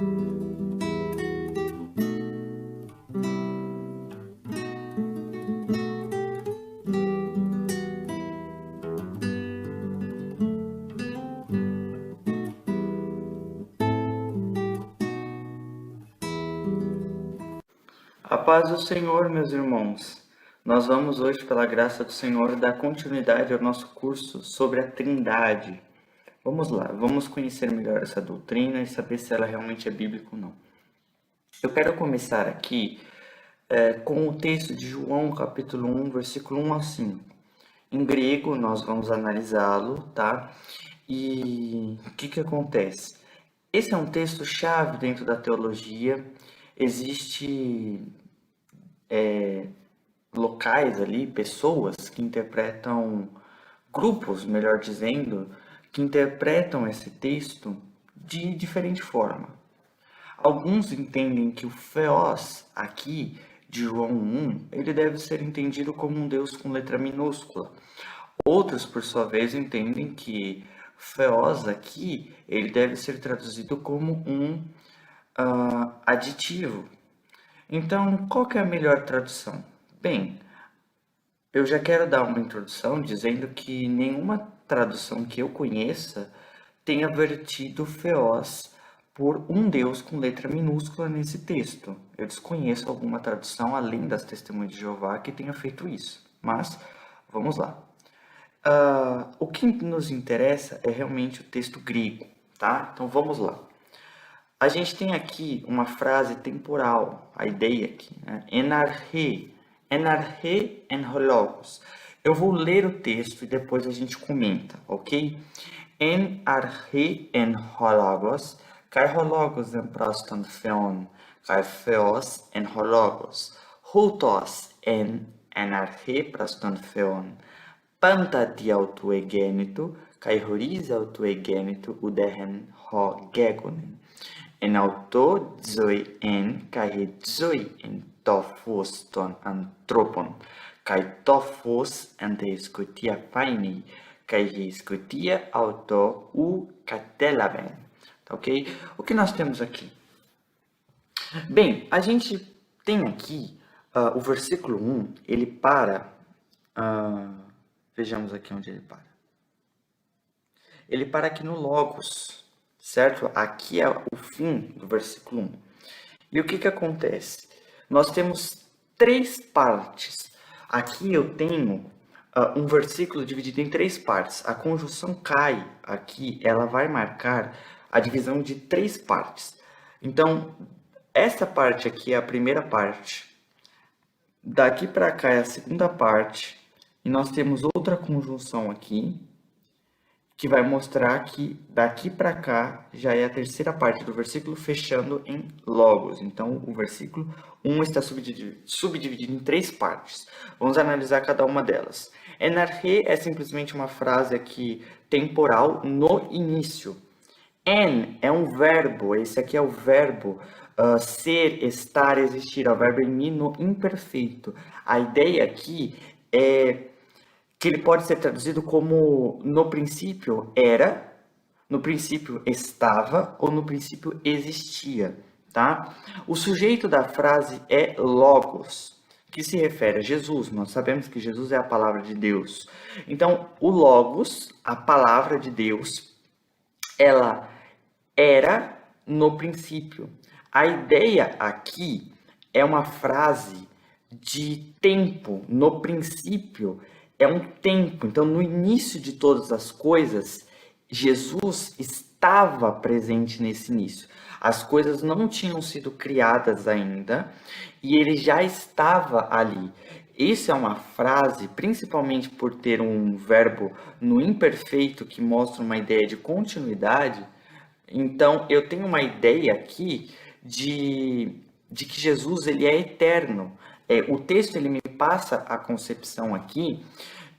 A paz do Senhor, meus irmãos. Nós vamos hoje, pela graça do Senhor, dar continuidade ao nosso curso sobre a Trindade. Vamos lá, vamos conhecer melhor essa doutrina e saber se ela realmente é bíblica ou não. Eu quero começar aqui com o texto de João, capítulo 1, versículo 1 a 5. Em grego, nós vamos analisá-lo, tá? E o que acontece? Esse é um texto-chave dentro da teologia. Existe locais ali, pessoas que interpretam, grupos, melhor dizendo, que interpretam esse texto de diferente forma. Alguns entendem que o Theos aqui de João 1, ele deve ser entendido como um Deus com letra minúscula. Outros, por sua vez, entendem que Theos aqui, ele deve ser traduzido como um aditivo. Então, qual que é a melhor tradução? Bem, eu já quero dar uma introdução dizendo que nenhuma tradução que eu conheça tenha vertido Theos por um Deus com letra minúscula nesse texto. Eu desconheço alguma tradução, além das Testemunhas de Jeová, que tenha feito isso. Mas, vamos lá. O que nos interessa é realmente o texto grego, tá? Então, vamos lá. A gente tem aqui uma frase temporal, a ideia aqui, né? Enarche en hologos. Eu vou ler o texto e depois a gente comenta, ok? Enarche en hologos, kai hologos en proston theon, kai theos en hologos, houtos en enarche proston theon, panta di autoegenitu, kai horis autoegenitu udehen ho gegonen. En auto zoi en kai zoi en tophos ton anthropon, kai tophos en te scotia faini, kai scotia auto u catelaben. Tá ok? O que nós temos aqui? Bem, a gente tem aqui o versículo 1, ele para, vejamos aqui onde ele para. Ele para aqui no Logos, certo? Aqui é o fim do versículo 1. E o que acontece? Nós temos três partes. Aqui eu tenho um versículo dividido em três partes. A conjunção cai aqui, ela vai marcar a divisão de três partes. Então, essa parte aqui é a primeira parte. Daqui para cá é a segunda parte. E nós temos outra conjunção aqui, que vai mostrar que daqui para cá já é a terceira parte do versículo, fechando em logos. Então, o versículo 1 está subdividido em três partes. Vamos analisar cada uma delas. Enarche é simplesmente uma frase aqui temporal no início. En é um verbo, esse aqui é o verbo ser, estar, existir, é o verbo em mi no imperfeito. A ideia aqui é que ele pode ser traduzido como no princípio era, no princípio estava ou no princípio existia, tá? O sujeito da frase é logos, que se refere a Jesus. Nós sabemos que Jesus é a palavra de Deus. Então, o logos, a palavra de Deus, ela era no princípio. A ideia aqui é uma frase de tempo, no princípio é um tempo. Então, no início de todas as coisas, Jesus estava presente nesse início. As coisas não tinham sido criadas ainda e ele já estava ali. Isso é uma frase, principalmente por ter um verbo no imperfeito que mostra uma ideia de continuidade. Então, eu tenho uma ideia aqui de que Jesus ele é eterno. O texto ele me passa a concepção aqui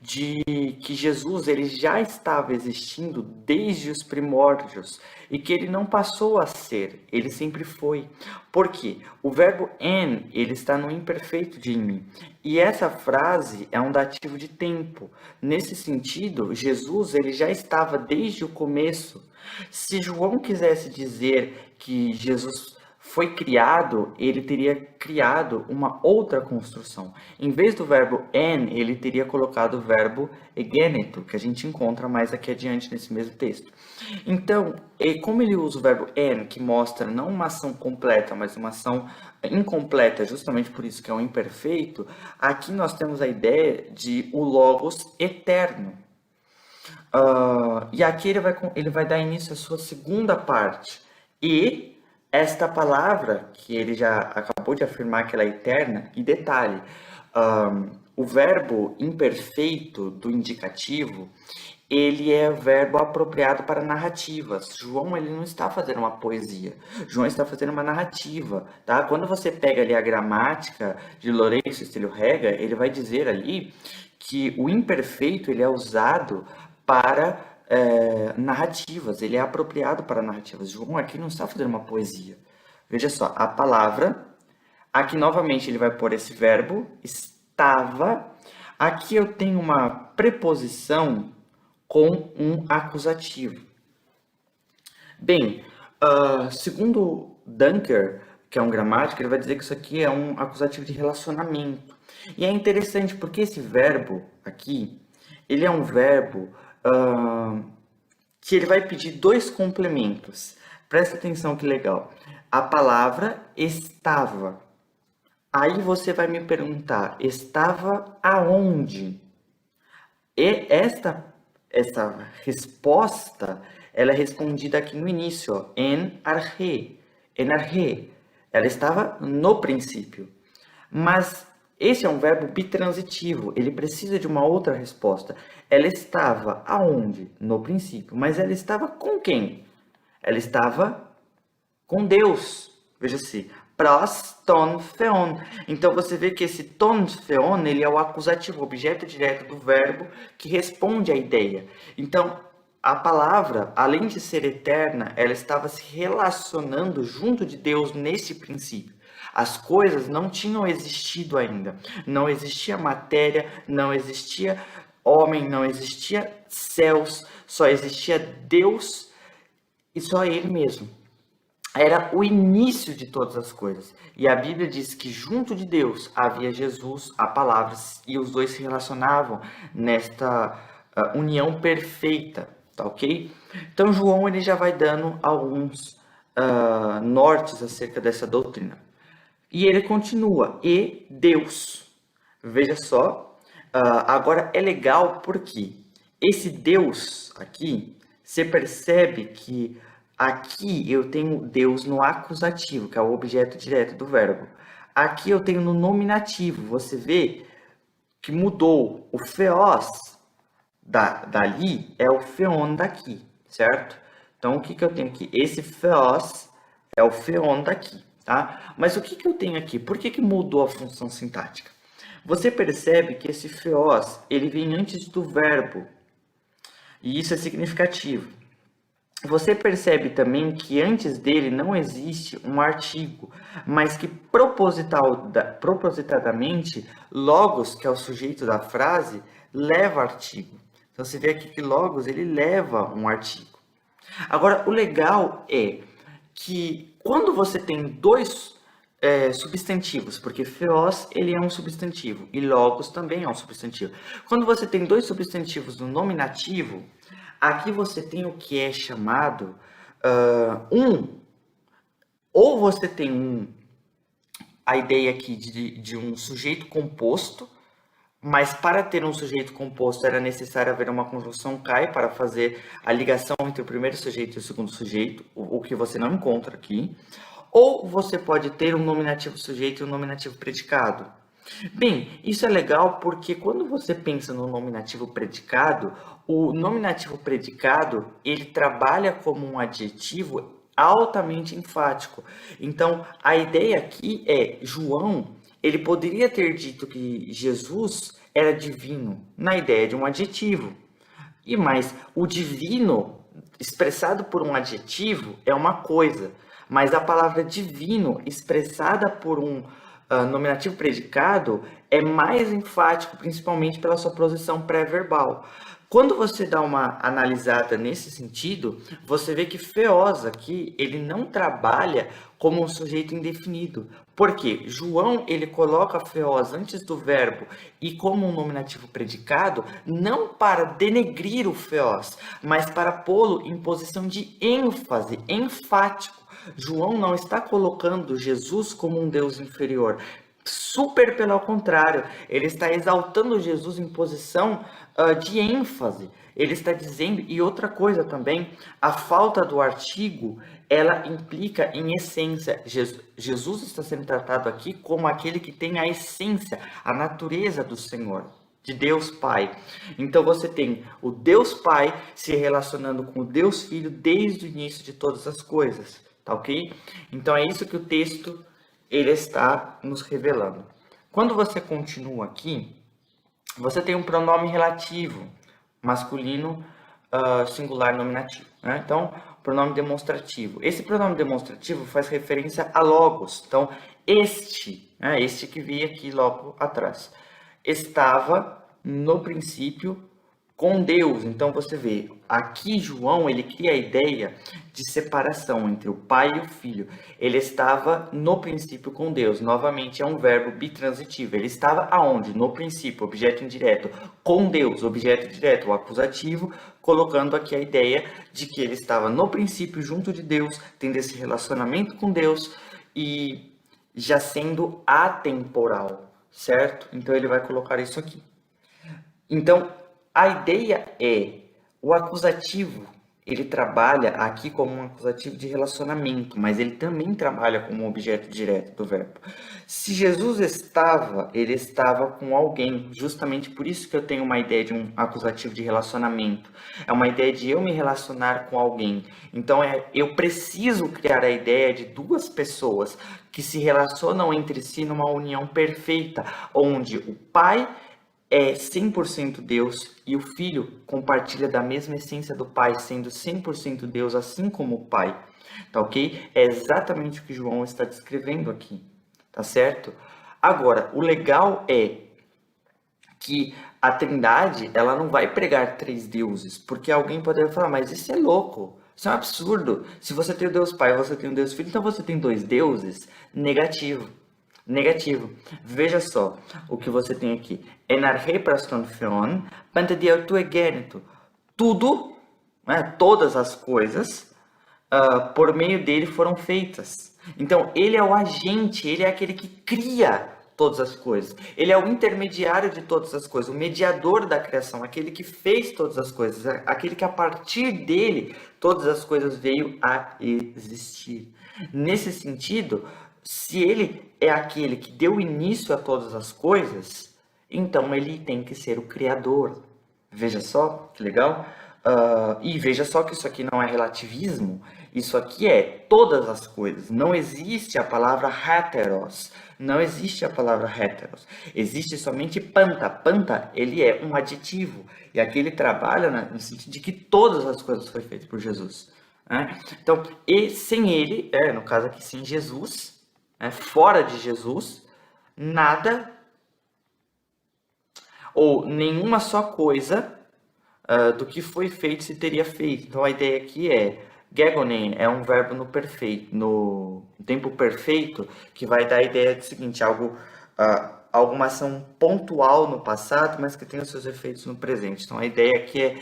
de que Jesus ele já estava existindo desde os primórdios e que ele não passou a ser, ele sempre foi. Por quê? O verbo en, ele está no imperfeito de mim. E essa frase é um dativo de tempo. Nesse sentido, Jesus ele já estava desde o começo. Se João quisesse dizer que Jesus foi criado, ele teria criado uma outra construção. Em vez do verbo en, ele teria colocado o verbo egeneto, que a gente encontra mais aqui adiante nesse mesmo texto. Então, como ele usa o verbo en, que mostra não uma ação completa, mas uma ação incompleta, justamente por isso que é um imperfeito, aqui nós temos a ideia de o logos eterno. E aqui ele vai dar início à sua segunda parte. E esta palavra, que ele já acabou de afirmar que ela é eterna, e detalhe, o verbo imperfeito do indicativo, ele é verbo apropriado para narrativas. João, ele não está fazendo uma poesia. João está fazendo uma narrativa, tá? Quando você pega ali a gramática de Lourenço Estélio Rega, ele vai dizer ali que o imperfeito, ele é usado para narrativas, ele é apropriado para narrativas. João aqui não está fazendo uma poesia. Veja só, a palavra, aqui novamente ele vai pôr esse verbo, estava. Aqui eu tenho uma preposição com um acusativo. Bem, segundo Dunker, que é um gramático, ele vai dizer que isso aqui é um acusativo de relacionamento. E é interessante porque esse verbo aqui, ele é um verbo que ele vai pedir dois complementos. Presta atenção que legal. A palavra estava. Aí você vai me perguntar, estava aonde? E essa resposta, ela é respondida aqui no início, ó, en arche. Ela estava no princípio. Mas esse é um verbo bitransitivo, ele precisa de uma outra resposta. Ela estava aonde? No princípio. Mas ela estava com quem? Ela estava com Deus. Veja-se, pros ton theon. Então você vê que esse ton theon, ele é o acusativo, objeto direto do verbo que responde à ideia. Então, a palavra, além de ser eterna, ela estava se relacionando junto de Deus nesse princípio. As coisas não tinham existido ainda. Não existia matéria, não existia homem, não existia céus, só existia Deus e só Ele mesmo. Era o início de todas as coisas. E a Bíblia diz que junto de Deus havia Jesus, a palavra, e os dois se relacionavam nesta união perfeita, tá ok? Então João ele já vai dando alguns nortes acerca dessa doutrina. E ele continua, e Deus. Veja só, agora é legal porque esse Deus aqui, você percebe que aqui eu tenho Deus no acusativo, que é o objeto direto do verbo. Aqui eu tenho no nominativo, você vê que mudou o theos dali é o theon daqui, certo? Então o que eu tenho aqui? Esse theos é o theon daqui. Tá? Mas o que eu tenho aqui? Por que mudou a função sintática? Você percebe que esse theos, ele vem antes do verbo. E isso é significativo. Você percebe também que antes dele não existe um artigo, mas que propositadamente, logos, que é o sujeito da frase, leva artigo. Então você vê aqui que logos, ele leva um artigo. Agora, o legal é que quando você tem dois substantivos, porque theos ele é um substantivo e logos também é um substantivo. Quando você tem dois substantivos no nominativo, aqui você tem o que é chamado ou você tem a ideia aqui de um sujeito composto, mas para ter um sujeito composto era necessário haver uma conjunção CAI para fazer a ligação entre o primeiro sujeito e o segundo sujeito, o que você não encontra aqui. Ou você pode ter um nominativo sujeito e um nominativo predicado. Bem, isso é legal porque quando você pensa no nominativo predicado, o nominativo predicado, ele trabalha como um adjetivo altamente enfático. Então, a ideia aqui é, João, ele poderia ter dito que Jesus era divino, na ideia de um adjetivo. E mais, o divino, expressado por um adjetivo, é uma coisa, mas a palavra divino, expressada por um nominativo predicado, é mais enfático, principalmente pela sua posição pré-verbal. Quando você dá uma analisada nesse sentido, você vê que Feós aqui, ele não trabalha como um sujeito indefinido. Por quê? João, ele coloca Feós antes do verbo e como um nominativo predicado, não para denegrir o Feós, mas para pô-lo em posição de ênfase, enfático. João não está colocando Jesus como um Deus inferior. Super pelo contrário, ele está exaltando Jesus em posição de ênfase. Ele está dizendo, e outra coisa também, a falta do artigo, ela implica em essência. Jesus está sendo tratado aqui como aquele que tem a essência, a natureza do Senhor, de Deus Pai. Então você tem o Deus Pai se relacionando com o Deus Filho desde o início de todas as coisas, tá ok? Então é isso que o texto ele está nos revelando. Quando você continua aqui, você tem um pronome relativo, masculino, singular, nominativo, né? Então, pronome demonstrativo. Esse pronome demonstrativo faz referência a logos. Então, este, né, este que vi aqui logo atrás, estava no princípio com Deus. Então você vê, aqui João, ele cria a ideia de separação entre o pai e o filho. Ele estava no princípio com Deus. Novamente é um verbo bitransitivo. Ele estava aonde? No princípio, objeto indireto. Com Deus, objeto direto, o acusativo, colocando aqui a ideia de que ele estava no princípio junto de Deus, tendo esse relacionamento com Deus e já sendo atemporal, certo? Então ele vai colocar isso aqui. Então, a ideia é, o acusativo, ele trabalha aqui como um acusativo de relacionamento, mas ele também trabalha como um objeto direto do verbo. Se Jesus estava, ele estava com alguém, justamente por isso que eu tenho uma ideia de um acusativo de relacionamento. É uma ideia de eu me relacionar com alguém. Então, eu preciso criar a ideia de duas pessoas que se relacionam entre si numa união perfeita, onde o Pai é 100% Deus e o Filho compartilha da mesma essência do Pai, sendo 100% Deus, assim como o Pai, tá ok? É exatamente o que João está descrevendo aqui, tá certo? Agora, o legal é que a Trindade, ela não vai pregar três deuses, porque alguém poderia falar, mas isso é louco, isso é um absurdo. Se você tem o Deus Pai, você tem o Deus Filho, então você tem dois deuses? Negativo. Negativo. Veja só o que você tem aqui. Enarhei praston theon, pantadiautu egénito. Tudo, né, todas as coisas, por meio dele foram feitas. Então, ele é o agente, ele é aquele que cria todas as coisas. Ele é o intermediário de todas as coisas, o mediador da criação, aquele que fez todas as coisas, aquele que a partir dele todas as coisas veio a existir. Nesse sentido, se ele é aquele que deu início a todas as coisas, então ele tem que ser o criador. Veja só que legal. E veja só que isso aqui não é relativismo, isso aqui é todas as coisas. Não existe a palavra heteros, não existe a palavra heteros. Existe somente panta. Panta, ele é um adjetivo. E aqui ele trabalha, né, no sentido de que todas as coisas foram feitas por Jesus. Né? Então, e sem ele, no caso aqui, sem Jesus, fora de Jesus, nada ou nenhuma só coisa do que foi feito se teria feito. Então a ideia aqui é gegonen é um verbo no perfeito, no tempo perfeito, que vai dar a ideia do seguinte, alguma ação pontual no passado, mas que tem os seus efeitos no presente. Então a ideia aqui é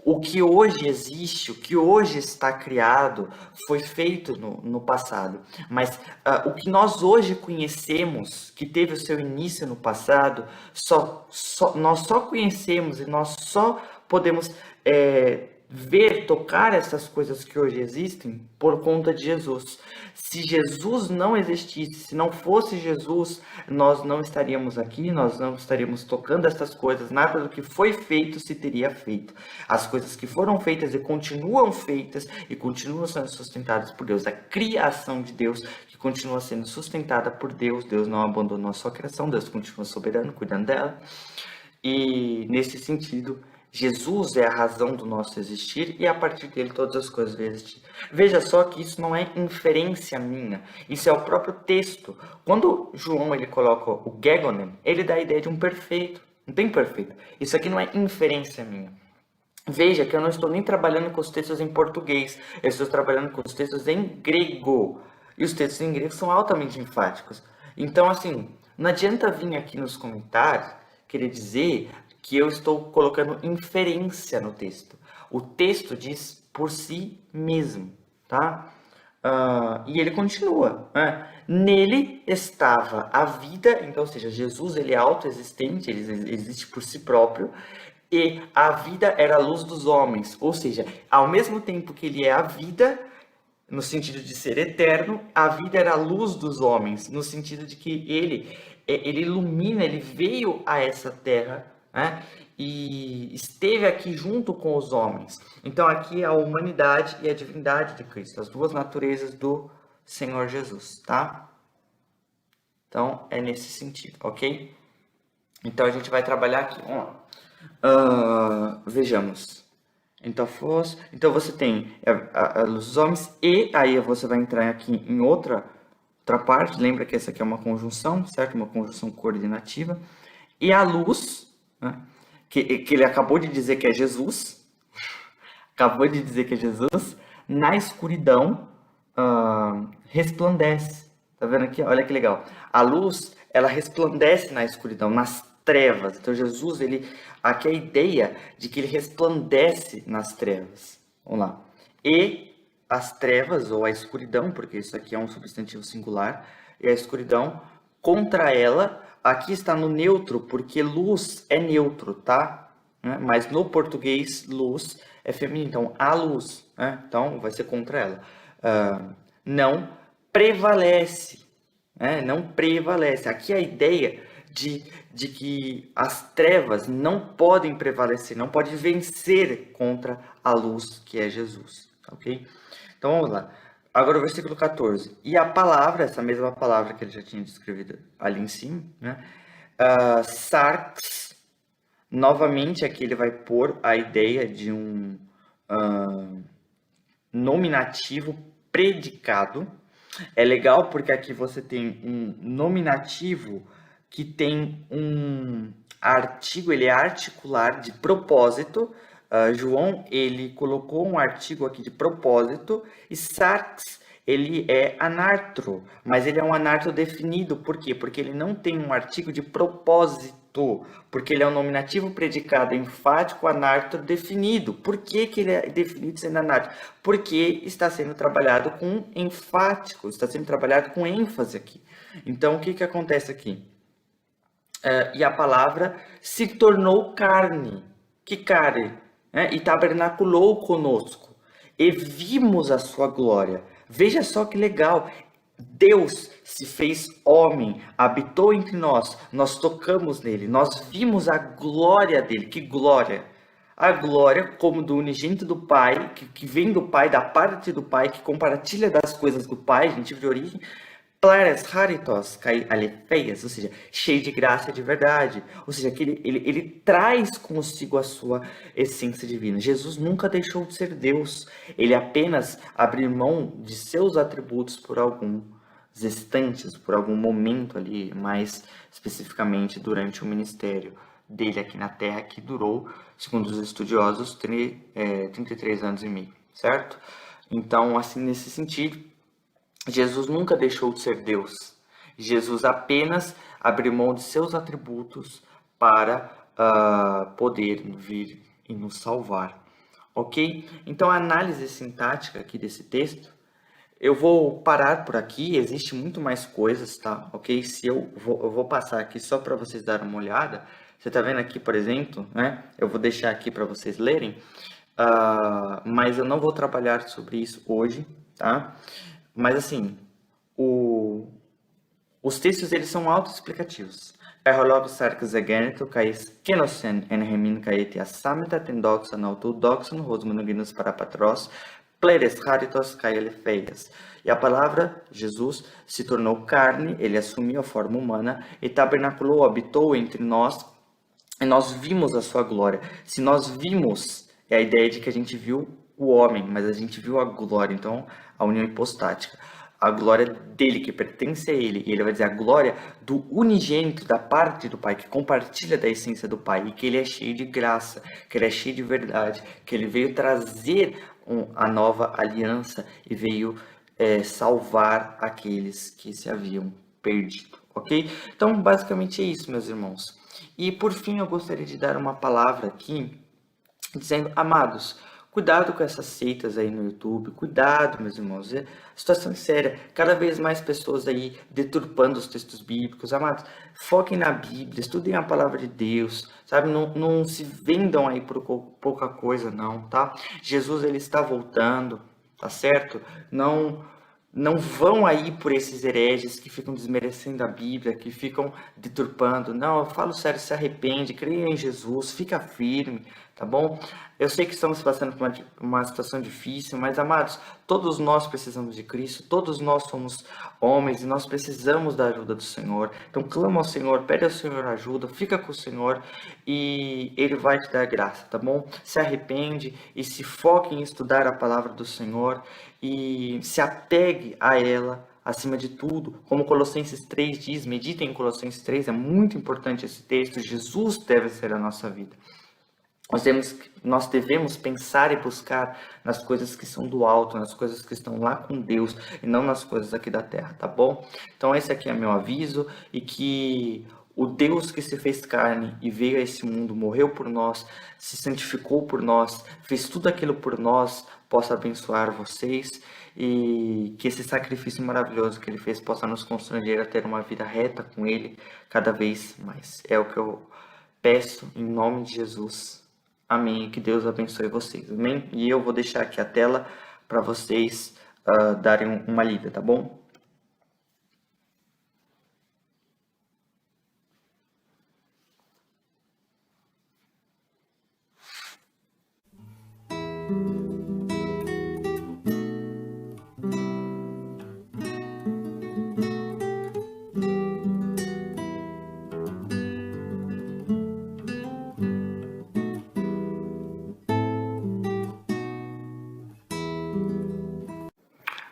o que hoje existe, o que hoje está criado, foi feito no passado. Mas o que nós hoje conhecemos, que teve o seu início no passado, nós só conhecemos e nós só podemos ver, tocar essas coisas que hoje existem por conta de Jesus. Se Jesus não existisse, se não fosse Jesus, nós não estaríamos aqui, nós não estaríamos tocando essas coisas, nada do que foi feito se teria feito. As coisas que foram feitas e continuam feitas e continuam sendo sustentadas por Deus, a criação de Deus que continua sendo sustentada por Deus, Deus não abandonou a sua criação, Deus continua soberano, cuidando dela. E, nesse sentido, Jesus é a razão do nosso existir e a partir dele todas as coisas vão existir. Veja só que isso não é inferência minha, isso é o próprio texto. Quando João ele coloca o gegonen, ele dá a ideia de um perfeito. Não tem perfeito. Isso aqui não é inferência minha. Veja que eu não estou nem trabalhando com os textos em português, eu estou trabalhando com os textos em grego. E os textos em grego são altamente enfáticos. Então, assim, não adianta vir aqui nos comentários querer dizer que eu estou colocando inferência no texto. O texto diz por si mesmo, tá? E ele continua, né? Nele estava a vida, então, ou seja, Jesus ele é autoexistente, ele existe por si próprio, e a vida era a luz dos homens, ou seja, ao mesmo tempo que ele é a vida, no sentido de ser eterno, a vida era a luz dos homens, no sentido de que ele ilumina, ele veio a essa terra, né? E esteve aqui junto com os homens. Então aqui é a humanidade e a divindade de Cristo, as duas naturezas do Senhor Jesus, tá? Então é nesse sentido, ok? Então a gente vai trabalhar aqui. Vamos lá. Vejamos. Então você tem a luz dos homens e aí você vai entrar aqui em outra parte. Lembra que essa aqui é uma conjunção, certo? Uma conjunção coordenativa. E a luz, né? que ele acabou de dizer que é Jesus, acabou de dizer que é Jesus, na escuridão resplandece. Tá vendo aqui? Olha que legal. A luz, ela resplandece na escuridão, nas trevas. Então Jesus, aqui é a ideia de que ele resplandece nas trevas. Vamos lá. E as trevas, ou a escuridão, porque isso aqui é um substantivo singular, e a escuridão, contra ela, aqui está no neutro, porque luz é neutro, tá? Mas no português, luz é feminino, então a luz, né? Então vai ser contra ela. Não prevalece, né? Não prevalece. Aqui a ideia de que as trevas não podem prevalecer, não podem vencer contra a luz que é Jesus, ok? Então vamos lá. Agora o versículo 14. E a palavra, essa mesma palavra que ele já tinha descrevido ali em cima, né? Sarx, novamente aqui ele vai pôr a ideia de um nominativo predicado. É legal porque aqui você tem um nominativo que tem um artigo, ele é articular de propósito. João, ele colocou um artigo aqui de propósito, e sarx, ele é anartro, mas ele é um anartro definido. Por quê? Porque ele não tem um artigo de propósito, porque ele é um nominativo predicado enfático anartro definido. Por que ele é definido sendo anartro? Porque está sendo trabalhado com enfático, está sendo trabalhado com ênfase aqui. Então, o que acontece aqui? E a palavra se tornou carne. Que carne? E tabernaculou conosco. E vimos a sua glória. Veja só que legal. Deus se fez homem, habitou entre nós, nós tocamos nele, nós vimos a glória dele. Que glória! A glória como do unigênito do Pai, que vem do Pai, da parte do Pai, que compartilha das coisas do Pai, gente de origem, Plares Haritos, Alefeias, ou seja, cheio de graça de verdade. Ou seja, que ele traz consigo a sua essência divina. Jesus nunca deixou de ser Deus. Ele apenas abriu mão de seus atributos por alguns instantes, por algum momento ali, mais especificamente durante o ministério dele aqui na Terra, que durou, segundo os estudiosos, 33 anos e meio, certo? Então, assim, nesse sentido, Jesus nunca deixou de ser Deus. Jesus apenas abriu mão de seus atributos para poder vir e nos salvar. Ok? Então, a análise sintática aqui desse texto, eu vou parar por aqui. Existe muito mais coisas, tá? Ok? Se eu vou passar aqui só para vocês darem uma olhada. Você está vendo aqui, por exemplo, né? Eu vou deixar aqui para vocês lerem. Mas eu não vou trabalhar sobre isso hoje, tá? Mas assim, os textos eles são autoexplicativos. Erholog sarkis egeneto kais kenosen enhemin kaeti assamita tendoxan autodoxan rosmonoginus parapatros pleres haritos kaelefeias. E a palavra Jesus se tornou carne, ele assumiu a forma humana e tabernaculou, habitou entre nós, e nós vimos a sua glória. Se nós vimos, é a ideia de que a gente viu o homem, mas a gente viu a glória, então a união hipostática. A glória dele, que pertence a ele. E ele vai dizer a glória do unigênito da parte do Pai, que compartilha da essência do Pai. E que ele é cheio de graça, que ele é cheio de verdade, que ele veio trazer a nova aliança e veio salvar aqueles que se haviam perdido. Ok? Então, basicamente é isso, meus irmãos. E por fim, eu gostaria de dar uma palavra aqui, dizendo, amados, cuidado com essas seitas aí no YouTube, cuidado, meus irmãos, a situação é séria, cada vez mais pessoas aí deturpando os textos bíblicos, amados, foquem na Bíblia, estudem a palavra de Deus, sabe, não se vendam aí por pouca coisa não, tá? Jesus, ele está voltando, tá certo? Não vão aí por esses hereges que ficam desmerecendo a Bíblia, que ficam deturpando. Não, eu falo sério, se arrepende, creia em Jesus, fica firme, tá bom? Eu sei que estamos passando por uma situação difícil, mas, amados, todos nós precisamos de Cristo, todos nós somos homens e nós precisamos da ajuda do Senhor. Então, clama ao Senhor, pede ao Senhor ajuda, fica com o Senhor e Ele vai te dar graça, tá bom? Se arrepende e se foque em estudar a palavra do Senhor e se apegue a ela acima de tudo, como Colossenses 3 diz, meditem em Colossenses 3, é muito importante esse texto, Jesus deve ser a nossa vida. Nós devemos pensar e buscar nas coisas que são do alto, nas coisas que estão lá com Deus e não nas coisas aqui da terra, tá bom? Então esse aqui é meu aviso e que o Deus que se fez carne e veio a esse mundo, morreu por nós, se santificou por nós, fez tudo aquilo por nós, possa abençoar vocês e que esse sacrifício maravilhoso que ele fez possa nos constranger a ter uma vida reta com ele cada vez mais. É o que eu peço em nome de Jesus. Amém. Que Deus abençoe vocês. Amém? E eu vou deixar aqui a tela para vocês darem uma lida, tá bom?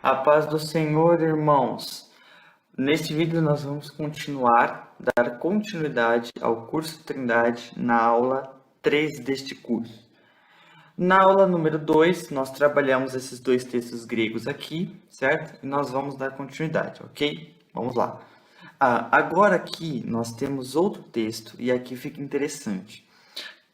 A paz do Senhor, irmãos. Neste vídeo nós vamos dar continuidade ao curso Trindade na aula 3 deste curso. Na aula número 2, nós trabalhamos esses dois textos gregos aqui, certo? E nós vamos dar continuidade, ok? Vamos lá. Agora aqui nós temos outro texto e aqui fica interessante.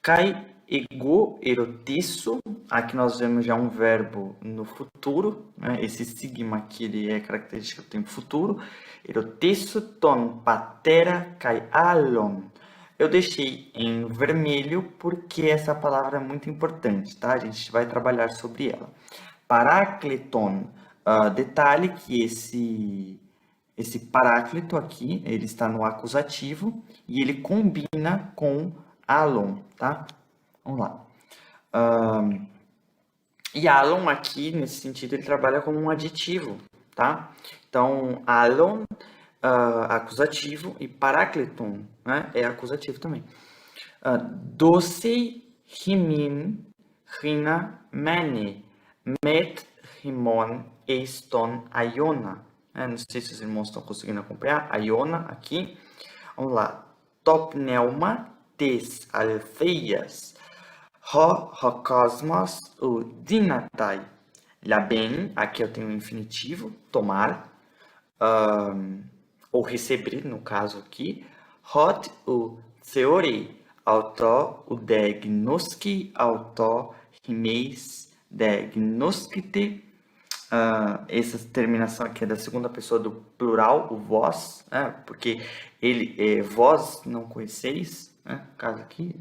Kai ego erotisso, aqui nós vemos já um verbo no futuro, né? Esse sigma aqui ele é característico do tempo futuro. Erotisso ton patera kai alon. Eu deixei em vermelho porque essa palavra é muito importante, tá? A gente vai trabalhar sobre ela. Parácleton, detalhe que esse paráclito aqui, ele está no acusativo e ele combina com alon, tá? Vamos lá. E alon aqui, nesse sentido, ele trabalha como um aditivo, tá? Então, alon, acusativo, e parácleton, né, é acusativo também. Doce himin rina mene met himon eiston aiona. Não sei se os irmãos estão conseguindo acompanhar. Aiona aqui. Vamos lá. Top neuma tes altheias. Ho cosmos o dinatai. Laben, aqui eu tenho o infinitivo, tomar, ou receber, no caso aqui. Hot o theory, auto o diagnoski, auto rimeis diagnoskite. Essa terminação aqui é da segunda pessoa do plural, o vós, né? Porque ele vós não conheceis, né? No caso aqui,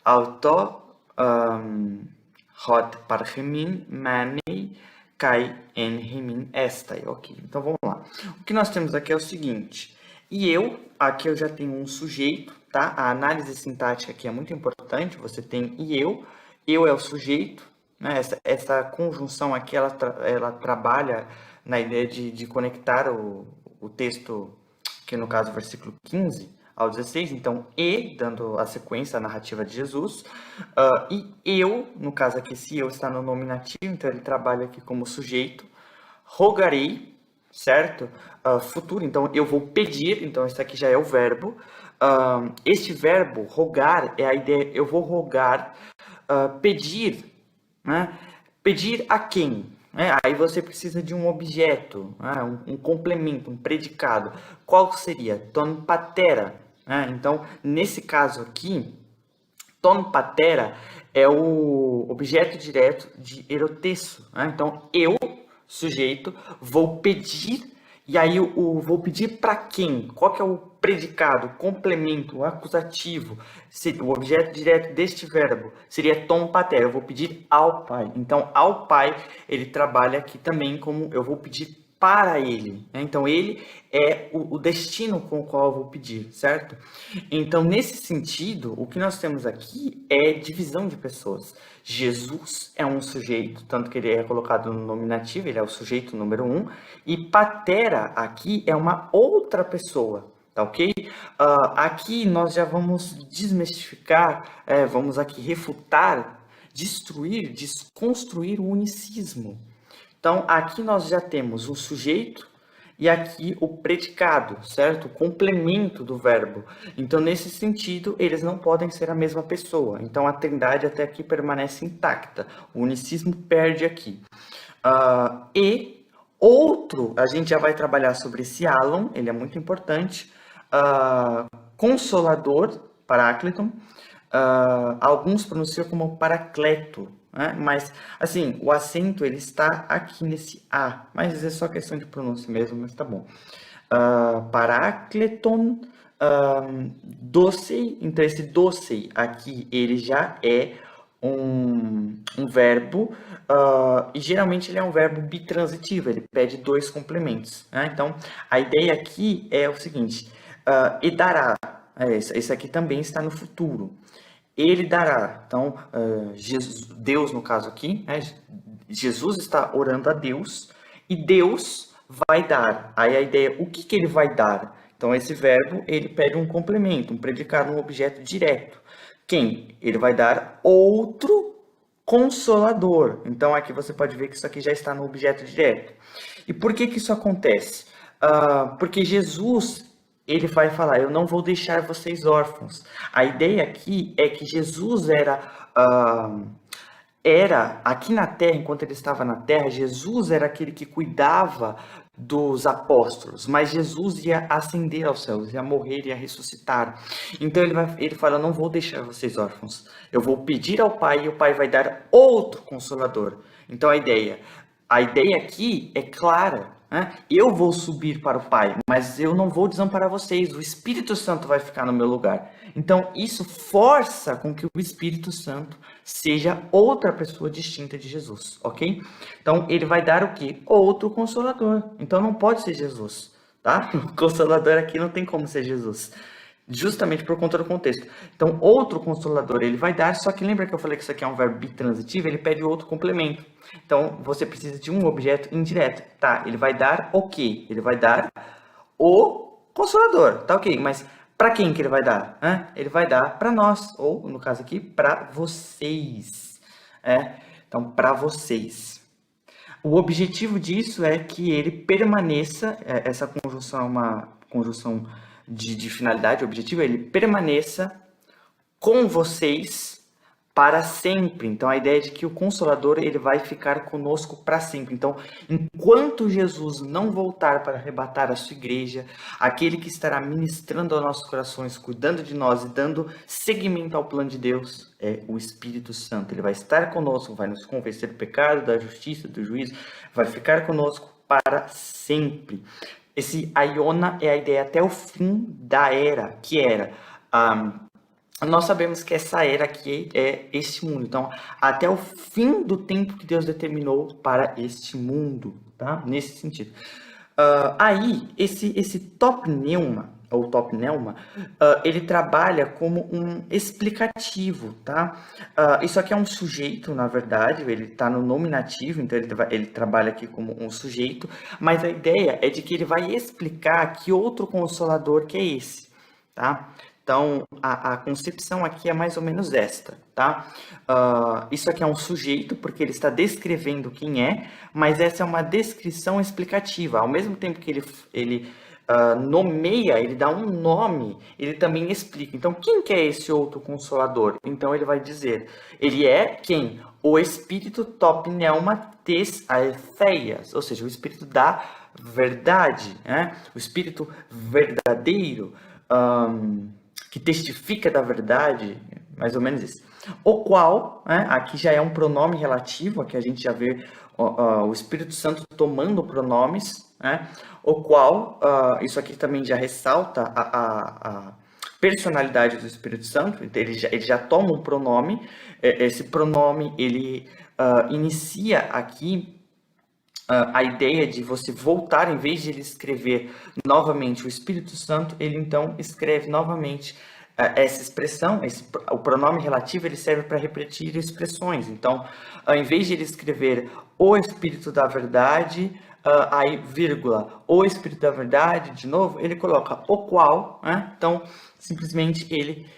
auto hot parhemin mani kai en hemin estai. Ok, então vamos lá. O que nós temos aqui é o seguinte. E eu, aqui eu já tenho um sujeito, tá? A análise sintática aqui é muito importante. Você tem e eu é o sujeito, né? Essa conjunção aqui, ela trabalha na ideia de conectar o texto, que no caso, versículo 15, ao 16, então e, dando a sequência, a narrativa de Jesus, e eu, no caso aqui, esse eu está no nominativo, então ele trabalha aqui como sujeito, rogarei, certo? Futuro, então eu vou pedir, então esse aqui já é o verbo. Este verbo, rogar, é a ideia, eu vou rogar, pedir, né? Pedir a quem? Aí você precisa de um objeto, um complemento, um predicado. Qual seria? Ton patera. Então, nesse caso aqui, ton patera é o objeto direto de erotesso. Então, eu, sujeito, vou pedir, e aí o vou pedir para quem? Qual que é o predicado, o complemento, o acusativo? O objeto direto deste verbo seria ton patera, eu vou pedir ao pai. Então, ao pai, ele trabalha aqui também como eu vou pedir para ele. Então, ele é o destino com o qual eu vou pedir, certo? Então, nesse sentido, o que nós temos aqui é divisão de pessoas. Jesus é um sujeito, tanto que ele é colocado no nominativo, ele é o sujeito número 1, e patera aqui é uma outra pessoa, tá ok? Aqui nós já vamos desmistificar, vamos aqui refutar, destruir, desconstruir o unicismo. Então, aqui nós já temos o sujeito e aqui o predicado, certo? O complemento do verbo. Então, nesse sentido, eles não podem ser a mesma pessoa. Então, a trindade até aqui permanece intacta. O unicismo perde aqui. E outro, a gente já vai trabalhar sobre esse alon, ele é muito importante. Consolador, parácleton. Alguns pronunciam como paracleto, né? Mas, assim, o acento ele está aqui nesse A, mas é só questão de pronúncia mesmo, mas tá bom. Parácleton, docei, então esse docei aqui, ele já é um verbo, e geralmente ele é um verbo bitransitivo, ele pede dois complementos, né? Então, a ideia aqui é o seguinte, e dará, esse aqui também está no futuro. Ele dará. Então, Deus, no caso aqui, Jesus está orando a Deus e Deus vai dar. Aí a ideia, o que ele vai dar? Então, esse verbo, ele pede um complemento, um predicado, um objeto direto. Quem? Ele vai dar outro consolador. Então, aqui você pode ver que isso aqui já está no objeto direto. E por que isso acontece? Porque Jesus, ele vai falar, eu não vou deixar vocês órfãos. A ideia aqui é que Jesus era aqui na terra, enquanto ele estava na terra, Jesus era aquele que cuidava dos apóstolos, mas Jesus ia ascender aos céus, ia morrer, ia ressuscitar. Então ele fala, não vou deixar vocês órfãos, eu vou pedir ao Pai e o Pai vai dar outro Consolador. Então a ideia aqui é clara, né? Eu vou subir para o Pai, mas eu não vou desamparar vocês, o Espírito Santo vai ficar no meu lugar. Então isso força com que o Espírito Santo seja outra pessoa distinta de Jesus, ok? Então ele vai dar o quê? Outro Consolador. Então não pode ser Jesus, tá? O Consolador aqui não tem como ser Jesus. Justamente por conta do contexto. Então, outro consolador ele vai dar, só que lembra que eu falei que isso aqui é um verbo bitransitivo, ele pede outro complemento. Então, você precisa de um objeto indireto. Tá, ele vai dar o quê? Ele vai dar o consolador, tá ok? Mas para quem que ele vai dar? Ele vai dar para nós, ou no caso aqui, para vocês. Então, para vocês. O objetivo disso é que ele permaneça, essa conjunção é uma conjunção de finalidade, o objetivo é ele permaneça com vocês para sempre. Então, a ideia é de que o Consolador ele vai ficar conosco para sempre. Então, enquanto Jesus não voltar para arrebatar a sua igreja, aquele que estará ministrando aos nossos corações, cuidando de nós e dando seguimento ao plano de Deus, é o Espírito Santo. Ele vai estar conosco, vai nos convencer do pecado, da justiça, do juízo, vai ficar conosco para sempre. Esse aiona é a ideia até o fim da era, que era... nós sabemos que essa era aqui é este mundo. Então, até o fim do tempo que Deus determinou para este mundo, tá? Nesse sentido. Aí, esse topneuma, ou topneuma, ele trabalha como um explicativo, tá? Isso aqui é um sujeito, na verdade, ele está no nominativo, então ele trabalha aqui como um sujeito, mas a ideia é de que ele vai explicar que outro consolador que é esse. tá? Então, a concepção aqui é mais ou menos esta, tá? Isso aqui é um sujeito, porque ele está descrevendo quem é, mas essa é uma descrição explicativa. Ao mesmo tempo que ele nomeia, ele dá um nome, ele também explica. Então, quem que é esse outro Consolador? Então, ele vai dizer, ele é quem? O Espírito top pneuma tes aetheias, ou seja, o Espírito da verdade, né? O Espírito verdadeiro, que testifica da verdade, mais ou menos isso. O qual, né, aqui já é um pronome relativo, aqui a gente já vê o Espírito Santo tomando pronomes, né, o qual, isso aqui também já ressalta a personalidade do Espírito Santo, ele já toma um pronome, esse pronome ele inicia aqui a ideia de você voltar, em vez de ele escrever novamente o Espírito Santo, ele então escreve novamente essa expressão, o pronome relativo, ele serve para repetir expressões. Então, em vez de ele escrever o Espírito da Verdade, aí, vírgula, o Espírito da Verdade, de novo, ele coloca o qual, né? Então, simplesmente ele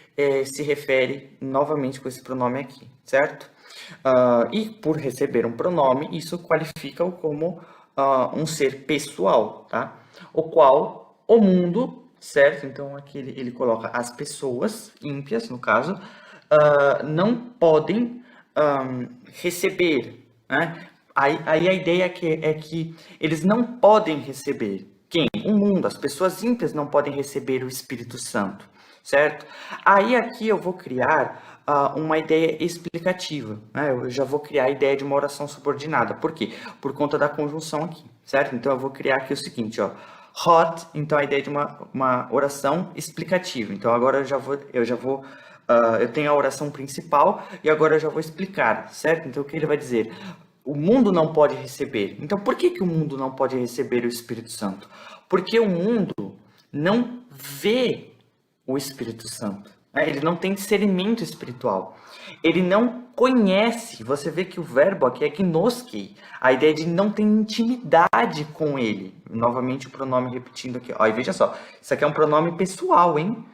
se refere novamente com esse pronome aqui, certo? E por receber um pronome, isso qualifica-o como um ser pessoal, tá? O qual o mundo, certo? Então aqui ele coloca as pessoas ímpias, no caso, não podem receber, né? Aí a ideia é que eles não podem receber. Quem? O mundo, as pessoas ímpias não podem receber o Espírito Santo, certo? Aí aqui eu vou criar uma ideia explicativa, né? Eu já vou criar a ideia de uma oração subordinada. Por quê? Por conta da conjunção aqui, certo? Então eu vou criar aqui o seguinte, ó. Hot, então a ideia de uma oração explicativa. Então agora eu tenho a oração principal e agora eu já vou explicar, certo? Então o que ele vai dizer? O mundo não pode receber. Então por que o mundo não pode receber o Espírito Santo? Porque o mundo não vê o Espírito Santo. Ele não tem discernimento espiritual. Ele não conhece. Você vê que o verbo aqui é gnoskei. A ideia de não ter intimidade com ele. Novamente o pronome repetindo aqui. Ó, e veja só, isso aqui é um pronome pessoal, hein?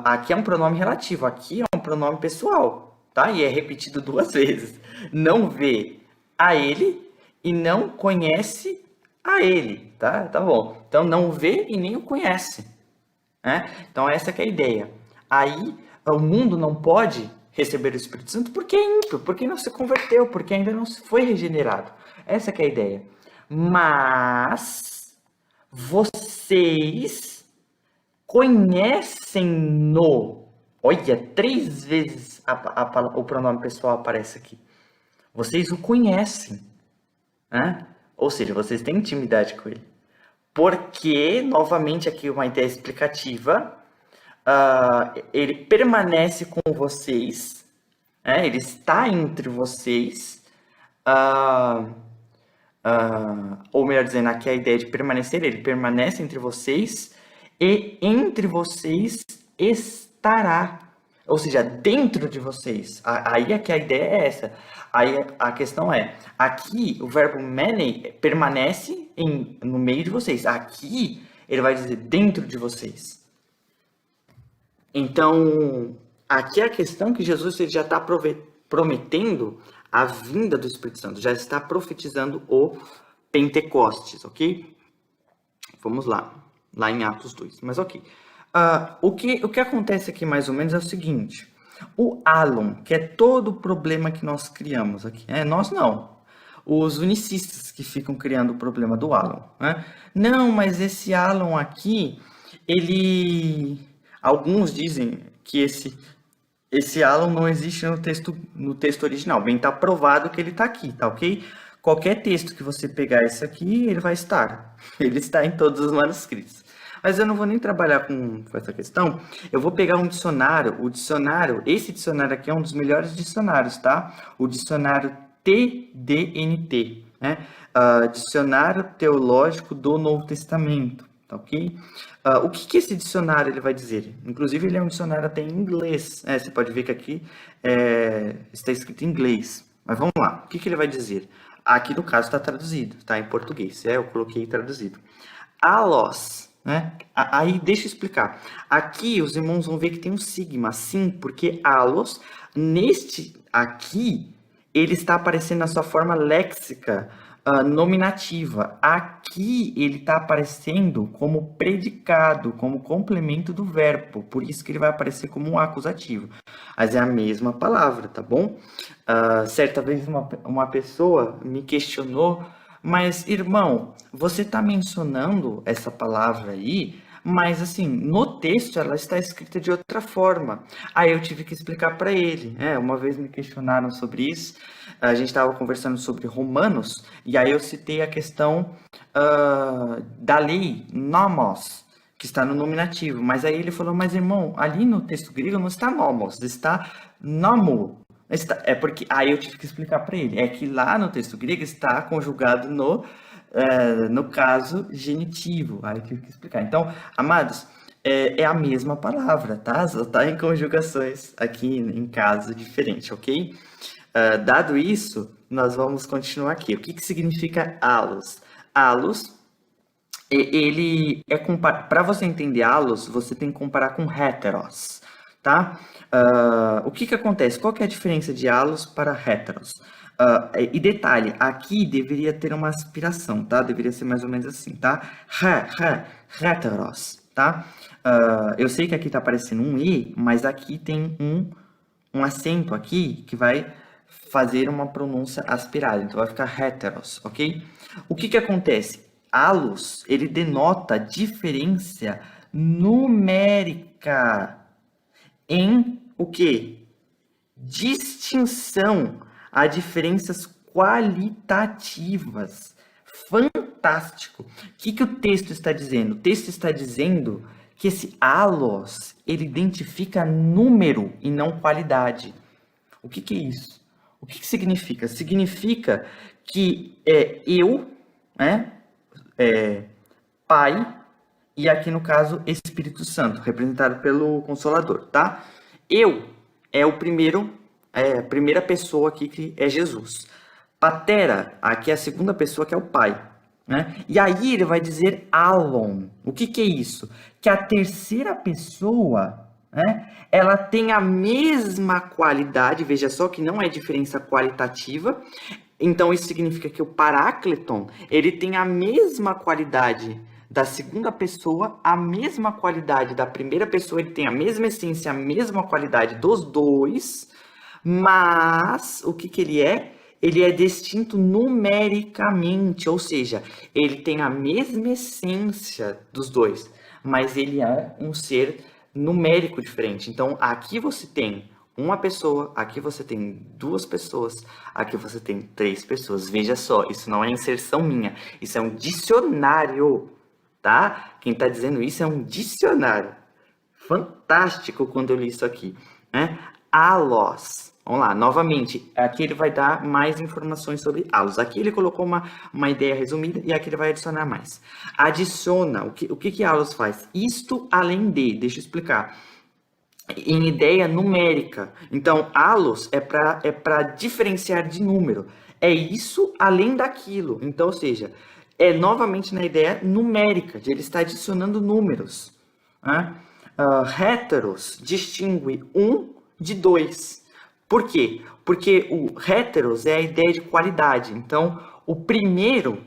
Aqui é um pronome relativo. Aqui é um pronome pessoal, tá? E é repetido 2 vezes. Não vê a ele e não conhece a ele, tá? Tá bom. Então não vê e nem o conhece. Então essa que é a ideia. Aí o mundo não pode receber o Espírito Santo porque é ímpio, porque não se converteu, porque ainda não se foi regenerado. Essa que é a ideia. Mas vocês conhecem-no. Olha, 3 vezes o pronome pessoal aparece aqui. Vocês o conhecem, né? Ou seja, vocês têm intimidade com ele. Porque, novamente, aqui uma ideia explicativa, ele permanece com vocês, né? Ele está entre vocês, ou melhor dizendo, aqui a ideia de permanecer, ele permanece entre vocês, e entre vocês estará, ou seja, dentro de vocês. Aí é que a ideia é essa. Aí a questão é, aqui o verbo mene permanece no meio de vocês. Aqui ele vai dizer dentro de vocês. Então, aqui é a questão que Jesus ele já está prometendo a vinda do Espírito Santo. Já está profetizando o Pentecostes, ok? Vamos lá em Atos 2. Mas ok. O que acontece aqui mais ou menos é o seguinte. O Alon, que é todo o problema que nós criamos aqui, nós não. Os unicistas que ficam criando o problema do Alon, né? Não, mas esse Alon aqui, alguns dizem que esse Alon não existe no texto original. Bem, tá provado que ele está aqui, tá ok? Qualquer texto que você pegar esse aqui, ele vai estar. Ele está em todos os manuscritos. Mas eu não vou nem trabalhar com essa questão. Eu vou pegar um dicionário. Esse dicionário aqui é um dos melhores dicionários, tá? O dicionário TDNT, né? Dicionário Teológico do Novo Testamento, tá ok? O que esse dicionário ele vai dizer? Inclusive, ele é um dicionário até em inglês. Você pode ver que aqui está escrito em inglês. Mas vamos lá. O que ele vai dizer? Aqui, no caso, está traduzido, tá? Em português. Eu coloquei traduzido. Alos, né? Aí, deixa eu explicar. Aqui, os irmãos vão ver que tem um sigma, sim, porque allos, neste aqui, ele está aparecendo na sua forma léxica, nominativa. Aqui, ele está aparecendo como predicado, como complemento do verbo. Por isso que ele vai aparecer como um acusativo. Mas é a mesma palavra, tá bom? Certa vez, uma pessoa me questionou, mas, irmão, você está mencionando essa palavra aí, mas assim, no texto ela está escrita de outra forma. Aí eu tive que explicar para ele. Uma vez me questionaram sobre isso, a gente estava conversando sobre Romanos, e aí eu citei a questão da lei, nomos, que está no nominativo. Mas aí ele falou, mas irmão, ali no texto grego não está nomos, está nomo. É porque aí eu tive que explicar para ele. É que lá no texto grego está conjugado no caso genitivo. Aí eu tive que explicar. Então, amados, é a mesma palavra, tá? Só está em conjugações aqui em caso diferente, ok? Dado isso, nós vamos continuar aqui. O que significa allos? Allos, ele é para você entender allos, você tem que comparar com heteros, tá? O que acontece? Qual que é a diferença de allos para heteros? E detalhe, aqui deveria ter uma aspiração, tá? Deveria ser mais ou menos assim, tá? Heteros, tá? Eu sei que aqui tá aparecendo um i, mas aqui tem um acento aqui que vai fazer uma pronúncia aspirada, então vai ficar heteros, ok? O que acontece? Allos, ele denota diferença numérica em o que? Distinção a diferenças qualitativas. Fantástico. O que o texto está dizendo? O texto está dizendo que esse allos, ele identifica número e não qualidade. O que é isso? O que significa? Significa que eu, né, Pai, e aqui no caso Espírito Santo, representado pelo Consolador, tá? Eu é a primeira pessoa aqui que é Jesus. Patera, aqui é a segunda pessoa que é o Pai, né? E aí ele vai dizer alon. O que é isso? Que a terceira pessoa, né, ela tem a mesma qualidade, veja só que não é diferença qualitativa. Então isso significa que o Parácleton, ele tem a mesma qualidade da segunda pessoa, a mesma qualidade da primeira pessoa, ele tem a mesma essência, a mesma qualidade dos dois, mas o que ele é? Ele é distinto numericamente, ou seja, ele tem a mesma essência dos dois, mas ele é um ser numérico diferente. Então, aqui você tem uma pessoa, aqui você tem duas pessoas, aqui você tem três pessoas. Veja só, isso não é inserção minha, isso é um dicionário, tá? Quem está dizendo isso é um dicionário. Fantástico quando eu li isso aqui, né? Allos. Vamos lá, novamente, aqui ele vai dar mais informações sobre allos. Aqui ele colocou uma ideia resumida e aqui ele vai adicionar mais. Adiciona, o que allos faz? Isto além de, deixa eu explicar, em ideia numérica. Então, allos é para diferenciar de número. É isso além daquilo. Então, ou seja, é novamente na ideia numérica, de ele estar adicionando números, né? Heteros distingue um de dois. Por quê? Porque o heteros é a ideia de qualidade. Então, o primeiro,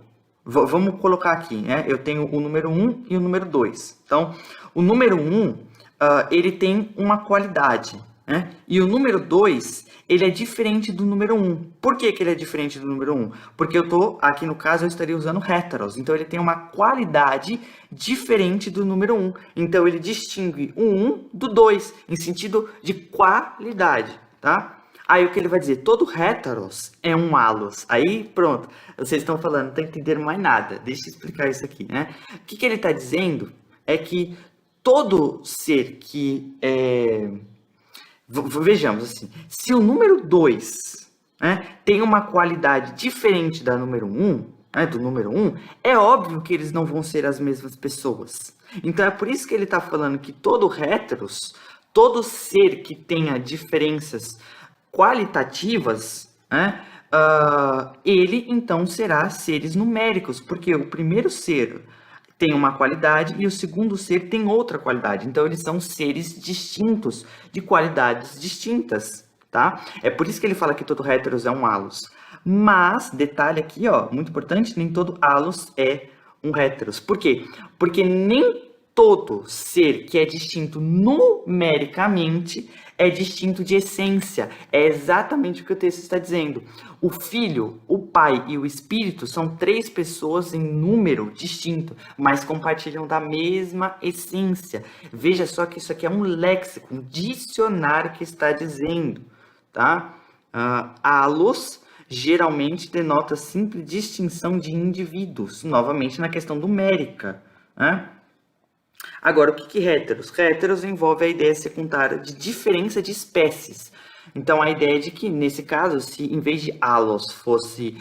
vamos colocar aqui, né? Eu tenho o número 1 e o número 2. Então, o número 1, ele tem uma qualidade, né? E o número 2, ele é diferente do número 1. Por que ele é diferente do número 1? Porque aqui no caso, eu estaria usando heteros. Então, ele tem uma qualidade diferente do número 1. Então, ele distingue o 1 do 2, em sentido de qualidade, tá? Aí, o que ele vai dizer? Todo heteros é um allos. Aí, pronto. Vocês estão falando, não estão entendendo mais nada. Deixa eu explicar isso aqui, né? O que ele está dizendo é que todo ser que vejamos assim, se o número 2, né, tem uma qualidade diferente da número 1, né, do número 1, é óbvio que eles não vão ser as mesmas pessoas. Então é por isso que ele está falando que todo heteros, todo ser que tenha diferenças qualitativas, né, ele então será seres numéricos, porque o primeiro ser tem uma qualidade e o segundo ser tem outra qualidade. Então, eles são seres distintos, de qualidades distintas, tá? É por isso que ele fala que todo heteros é um halos. Mas, detalhe aqui, ó, muito importante, nem todo halos é um heteros. Por quê? Porque nem todo ser que é distinto numericamente é distinto de essência. É exatamente o que o texto está dizendo. O Filho, o Pai e o Espírito são três pessoas em número distinto, mas compartilham da mesma essência. Veja só que isso aqui é um léxico, um dicionário que está dizendo, tá? Halos geralmente denota simples distinção de indivíduos, novamente na questão numérica, né? Agora, o que é héteros? Héteros envolve a ideia secundária de diferença de espécies. Então, a ideia de que, nesse caso, se em vez de halos fosse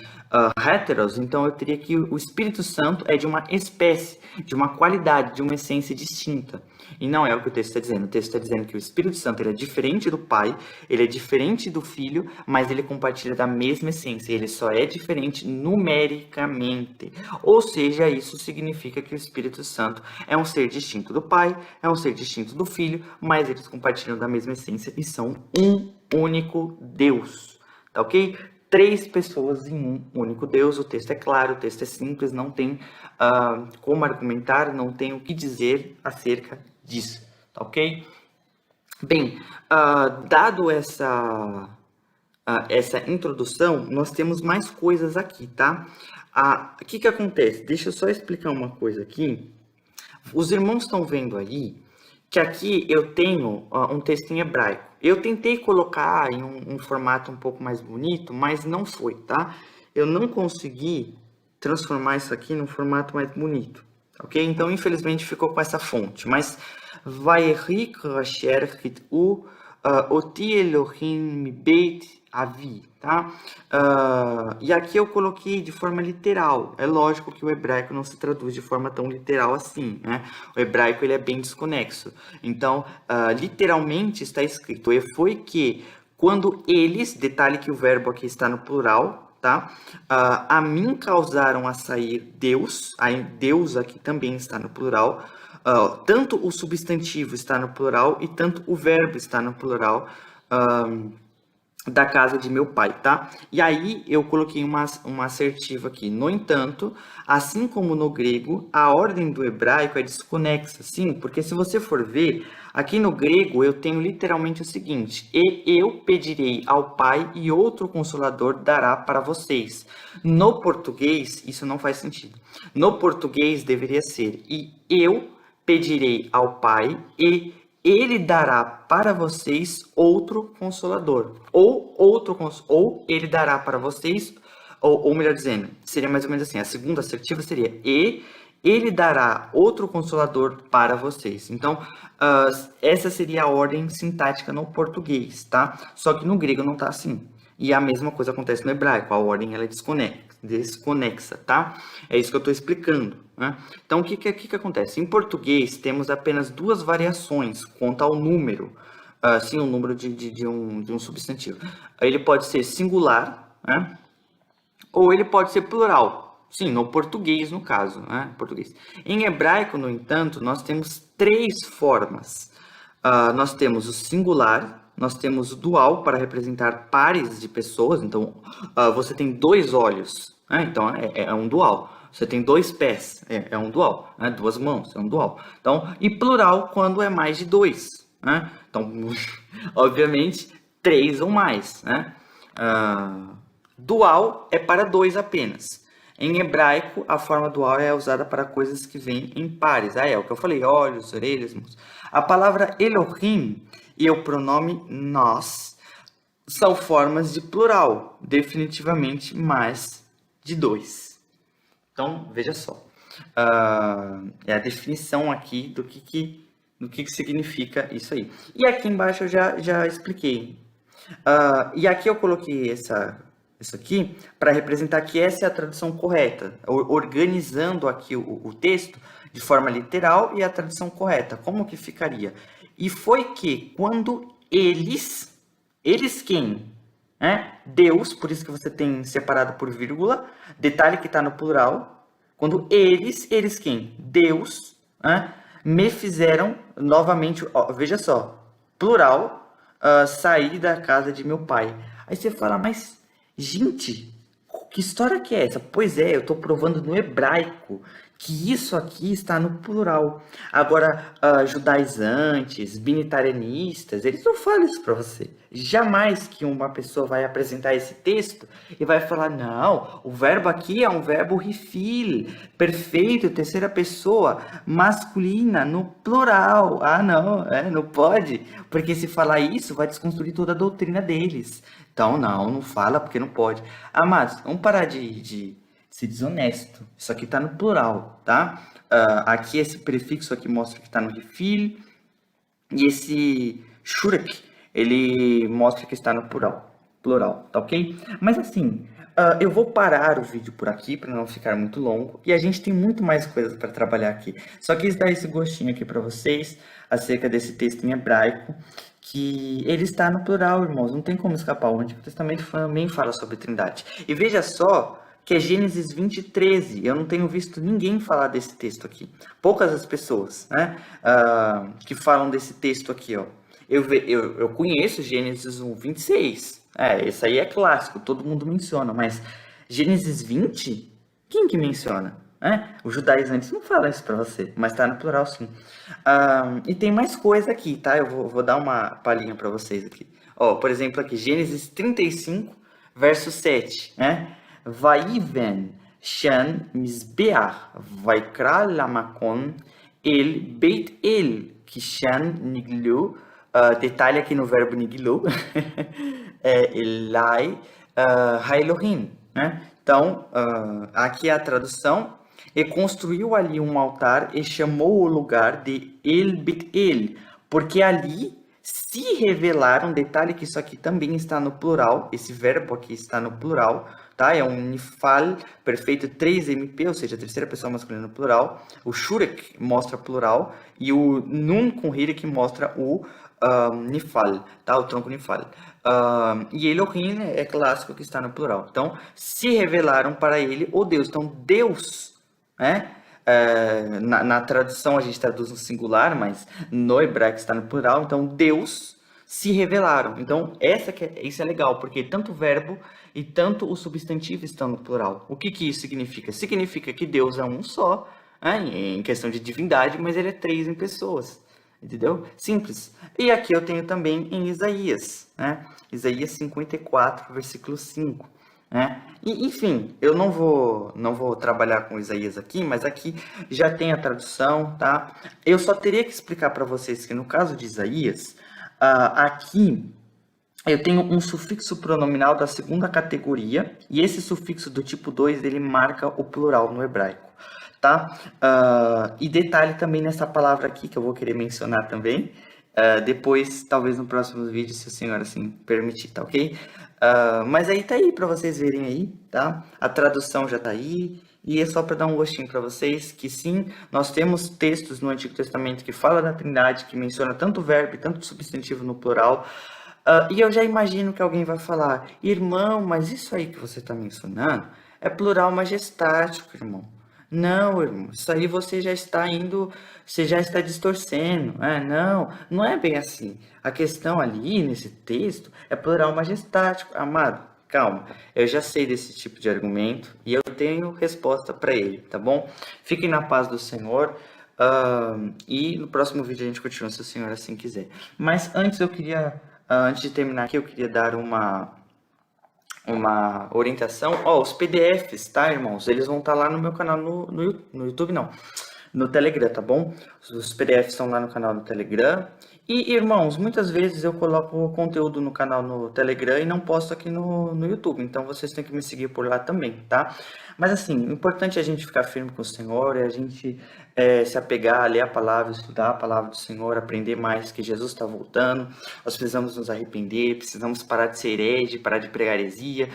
heteros, então eu teria que o Espírito Santo é de uma espécie, de uma qualidade, de uma essência distinta. E não é o que o texto está dizendo. O texto está dizendo que o Espírito Santo ele é diferente do Pai, ele é diferente do Filho, mas ele compartilha da mesma essência. Ele só é diferente numericamente. Ou seja, isso significa que o Espírito Santo é um ser distinto do Pai, é um ser distinto do Filho, mas eles compartilham da mesma essência e são um único Deus. Tá ok? Três pessoas em um único Deus. O texto é claro, o texto é simples, não tem como argumentar, não tem o que dizer acerca disso, tá ok? Bem, dado essa introdução, nós temos mais coisas aqui, tá? O que acontece? Deixa eu só explicar uma coisa aqui. Os irmãos estão vendo aí que aqui eu tenho um texto em hebraico. Eu tentei colocar em um formato um pouco mais bonito, mas não foi, tá? Eu não consegui transformar isso aqui num formato mais bonito, ok? Então, infelizmente, ficou com essa fonte. Mas, Vayeri kasher hit'u oti Elohim mibeit avi, tá? E aqui eu coloquei de forma literal. É lógico que o hebraico não se traduz de forma tão literal assim, né? O hebraico ele é bem desconexo. Então, literalmente está escrito: e foi que quando eles, detalhe que o verbo aqui está no plural, tá? A mim causaram a sair Deus, aí Deus aqui também está no plural. Tanto o substantivo está no plural e tanto o verbo está no plural. Da casa de meu pai, tá? E aí eu coloquei uma assertiva aqui. No entanto, assim como no grego, a ordem do hebraico é desconexa, sim, porque se você for ver, aqui no grego eu tenho literalmente o seguinte: e eu pedirei ao Pai e outro consolador dará para vocês. No português, isso não faz sentido. No português deveria ser: e eu pedirei ao Pai e ele dará para vocês outro consolador. Ou ele dará para vocês, ou melhor dizendo, seria mais ou menos assim, a segunda assertiva seria: e ele dará outro consolador para vocês. Então, essa seria a ordem sintática no português, tá? Só que no grego não tá assim. E a mesma coisa acontece no hebraico, a ordem ela é desconexa, tá? É isso que eu estou explicando, né? Então, o que acontece? Em português, temos apenas duas variações quanto ao número, sim, o número de um substantivo. Ele pode ser singular, né? Ou ele pode ser plural. Sim, no português, no caso, né? Português. Em hebraico, no entanto, nós temos três formas. Nós temos o singular, nós temos o dual para representar pares de pessoas. Então, você tem dois olhos, né? Então é um dual. Você tem dois pés, é um dual, né? Duas mãos, é um dual. Então, e plural quando é mais de dois, né? Então, obviamente, três ou mais, né? Dual é para dois apenas. Em hebraico, a forma dual é usada para coisas que vêm em pares. É o que eu falei: olhos, orelhas, mãos. A palavra Elohim e o pronome nós são formas de plural, definitivamente mais de dois. Então, veja só. É a definição aqui do que significa isso aí. E aqui embaixo eu já expliquei. E aqui eu coloquei isso aqui para representar que essa é a tradução correta, organizando aqui o texto de forma literal e a tradução correta. Como que ficaria? E foi que quando eles quem? Deus, por isso que você tem separado por vírgula, detalhe que está no plural, Quando eles quem? Deus, né, me fizeram novamente, ó, veja só, plural, sair da casa de meu pai. Aí você fala, mas, gente, que história que é essa? Pois é, eu estou provando no hebraico que isso aqui está no plural. Agora, judaizantes, binitarianistas, eles não falam isso para você. Jamais que uma pessoa vai apresentar esse texto e vai falar, não, o verbo aqui é um verbo rifil, perfeito, terceira pessoa, masculina, no plural. Ah, não, não pode, porque se falar isso, vai desconstruir toda a doutrina deles. Então, não fala porque não pode. Amados, vamos parar de ser desonesto. Isso aqui está no plural, tá? Aqui esse prefixo aqui mostra que está no refil. E esse shurek, ele mostra que está no plural, tá ok? Mas assim, eu vou parar o vídeo por aqui para não ficar muito longo. E a gente tem muito mais coisas para trabalhar aqui. Só quis dar esse gostinho aqui para vocês acerca desse texto em hebraico, que ele está no plural, irmãos. Não tem como escapar. O Antigo Testamento também fala sobre Trindade. E veja só que é Gênesis 20, 13. Eu não tenho visto ninguém falar desse texto aqui. Poucas as pessoas, né, que falam desse texto aqui, ó. Eu conheço Gênesis 1, 26. Esse aí é clássico, todo mundo menciona. Mas Gênesis 20? Quem que menciona? Os judaizantes não falam isso para você, mas tá no plural sim. E tem mais coisa aqui, tá? Eu vou dar uma palhinha para vocês aqui. Ó, por exemplo, aqui, Gênesis 35, verso 7, né? Vaiven shan mizbeach vaikra lamakom el beit el kishan niglu. Detalhe aqui no verbo niglu. Elai Hailohim, né? Então, aqui é a tradução. E construiu ali um altar e chamou o lugar de El Bet El, porque ali se revelaram, detalhe que isso aqui também está no plural, esse verbo aqui está no plural, tá? É um nifal perfeito 3MP, ou seja, terceira pessoa masculina no plural. O shurek mostra plural e o nun com hirik mostra o nifal, tá? O tronco nifal. E Elohim é clássico que está no plural. Então, se revelaram para ele o Deus. Então, Deus, né? Na tradução a gente traduz no singular, mas no hebraico está no plural. Então, Deus se revelaram. Então, isso é legal, porque tanto o verbo e tanto o substantivo estão no plural. O que isso significa? Significa que Deus é um só, né, em questão de divindade, mas ele é três em pessoas. Entendeu? Simples. E aqui eu tenho também em Isaías, né? Isaías 54, versículo 5. Né? E, enfim, eu não vou trabalhar com Isaías aqui, mas aqui já tem a tradução, tá? Eu só teria que explicar para vocês que no caso de Isaías, aqui eu tenho um sufixo pronominal da segunda categoria, e esse sufixo do tipo 2, ele marca o plural no hebraico, tá? E detalhe também nessa palavra aqui, que eu vou querer mencionar também, depois, talvez no próximo vídeo, se o senhor assim permitir, tá ok? Mas aí tá aí para vocês verem aí, tá? A tradução já tá aí, e é só para dar um gostinho para vocês que sim, nós temos textos no Antigo Testamento que fala da Trindade, que menciona tanto o verbo e tanto o substantivo no plural. E eu já imagino que alguém vai falar, irmão, mas isso aí que você está mencionando é plural majestático, irmão. Não, irmão, isso aí você já está distorcendo. Não é bem assim. A questão ali nesse texto é plural majestático. Amado, calma, eu já sei desse tipo de argumento e eu tenho resposta para ele, tá bom? Fiquem na paz do Senhor. E no próximo vídeo a gente continua, se o Senhor assim quiser. Mas antes antes de terminar aqui, eu queria dar uma orientação. Os PDFs, tá, irmãos? Eles vão estar lá no meu canal no YouTube, não. No Telegram, tá bom? Os PDFs estão lá no canal do Telegram. E, irmãos, muitas vezes eu coloco conteúdo no canal no Telegram e não posto aqui no YouTube. Então, vocês têm que me seguir por lá também, tá? Mas, assim, o importante é a gente ficar firme com o Senhor, é a gente se apegar, a ler a palavra, estudar a palavra do Senhor, aprender mais que Jesus está voltando. Nós precisamos nos arrepender, precisamos parar de ser herege, parar de pregar heresia,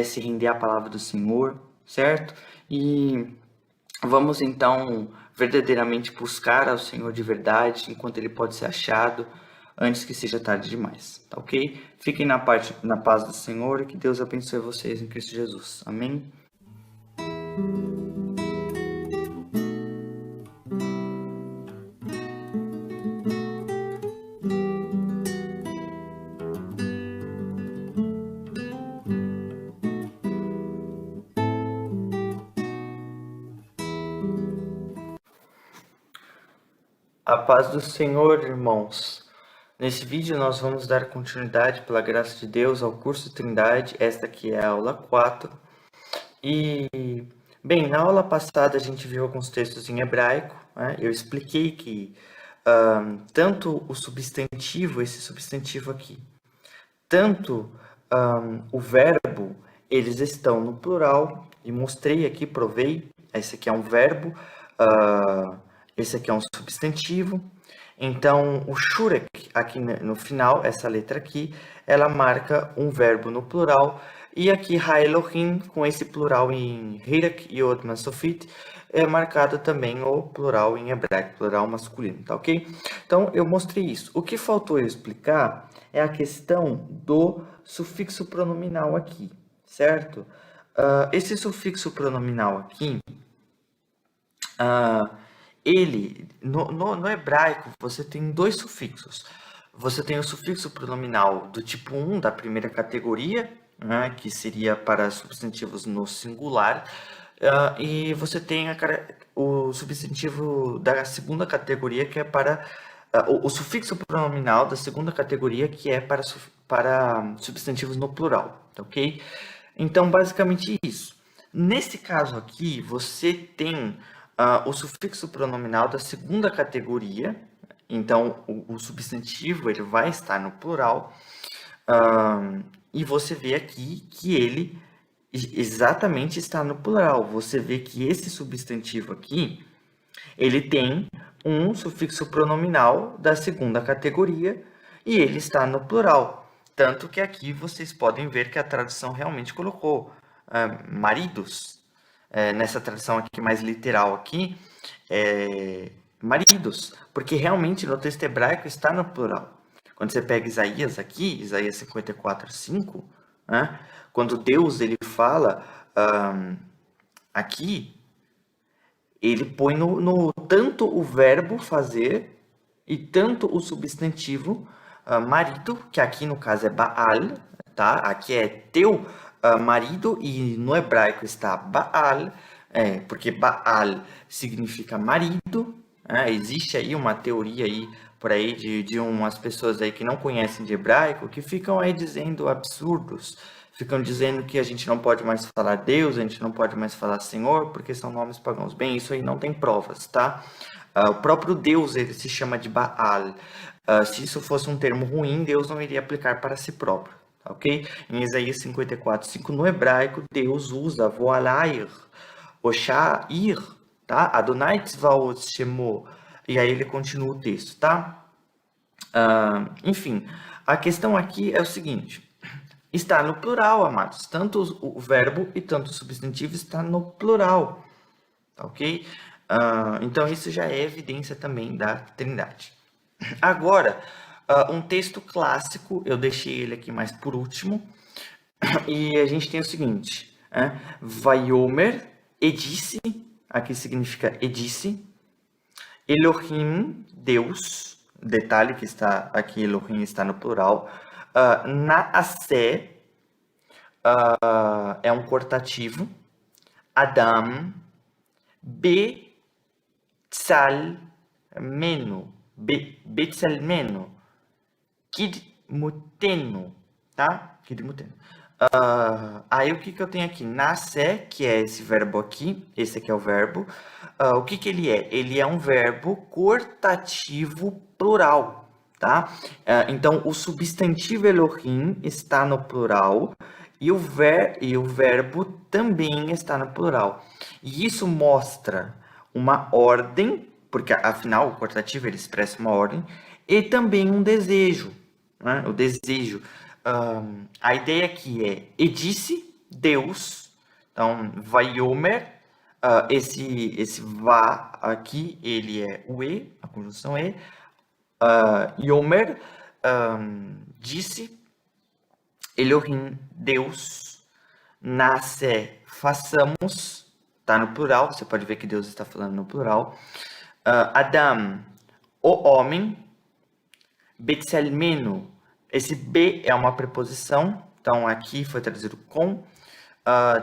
se render à palavra do Senhor, certo? E vamos, então, verdadeiramente buscar ao Senhor de verdade, enquanto Ele pode ser achado, antes que seja tarde demais, tá ok? Fiquem na paz do Senhor e que Deus abençoe vocês em Cristo Jesus. Amém? A paz do Senhor, irmãos. Nesse vídeo nós vamos dar continuidade, pela graça de Deus, ao curso Trindade. Esta aqui é a aula 4. E, bem, na aula passada a gente viu alguns textos em hebraico, né? Eu expliquei que tanto o substantivo, esse substantivo aqui, tanto o verbo, eles estão no plural, e mostrei aqui, provei, esse aqui é um verbo, esse aqui é um substantivo. Então, o shurek, aqui no final, essa letra aqui, ela marca um verbo no plural, e aqui ha-Elohim, com esse plural em hirak, yod, masofit, é marcado também o plural em hebraico, plural masculino, tá ok? Então, eu mostrei isso. O que faltou eu explicar é a questão do sufixo pronominal aqui, certo? Esse sufixo pronominal aqui, ele, no hebraico, você tem dois sufixos. Você tem o sufixo pronominal do tipo 1, da primeira categoria, né, que seria para substantivos no singular, e você tem o substantivo da segunda categoria, que é para o sufixo pronominal da segunda categoria, que é para substantivos no plural, ok? Então, basicamente isso. Nesse caso aqui, você tem o sufixo pronominal da segunda categoria, então o substantivo ele vai estar no plural, e você vê aqui que ele exatamente está no plural. Você vê que esse substantivo aqui, ele tem um sufixo pronominal da segunda categoria e ele está no plural. Tanto que aqui vocês podem ver que a tradução realmente colocou maridos. Nessa tradução aqui mais literal aqui, maridos, porque realmente no texto hebraico está no plural. Quando você pega Isaías aqui, Isaías 54:5, né, quando Deus ele fala aqui, ele põe no tanto o verbo fazer e tanto o substantivo marido, que aqui no caso é Baal, tá? Aqui é teu marido e no hebraico está Baal, porque Baal significa marido. Existe aí uma teoria aí por aí de umas pessoas aí que não conhecem de hebraico, que ficam aí dizendo absurdos, ficam dizendo que a gente não pode mais falar Deus, a gente não pode mais falar Senhor, porque são nomes pagãos. Bem, isso aí não tem provas, tá? O próprio Deus, ele se chama de Baal. Se isso fosse um termo ruim, Deus não iria aplicar para si próprio, tá, ok? Em Isaías 54:5, no hebraico, Deus usa voalair, oshair, tá? Adonai tzvaot shemo. E aí ele continua o texto, tá? Enfim, a questão aqui é o seguinte: está no plural, amados. Tanto o verbo e tanto o substantivo está no plural, tá, ok? Então isso já é evidência também da Trindade. Agora, um texto clássico, eu deixei ele aqui mais por último, e a gente tem o seguinte, Vaiomer, e disse, aqui significa e disse, Elohim, Deus, detalhe que está aqui, Elohim está no plural, Naasé, é um cortativo, Adam, Betzalmeno, Betzalmeno, Kidmuteno, tá? Kidmuteno. Aí o que eu tenho aqui? Nasce, que é esse verbo aqui, esse aqui é o verbo. O que ele é? Ele é um verbo cortativo plural, tá? Então, o substantivo Elohim está no plural e o verbo também está no plural. E isso mostra uma ordem, porque afinal o cortativo ele expressa uma ordem, e também um desejo, né? O desejo. A ideia aqui é, e disse Deus, então, vaiomer, esse vá aqui, ele é o e, a conjunção e, yomer, disse, Elohim, Deus, nasce, façamos, tá no plural, você pode ver que Deus está falando no plural, Adam, o homem, Betselmeno, esse B é uma preposição, então aqui foi traduzido com.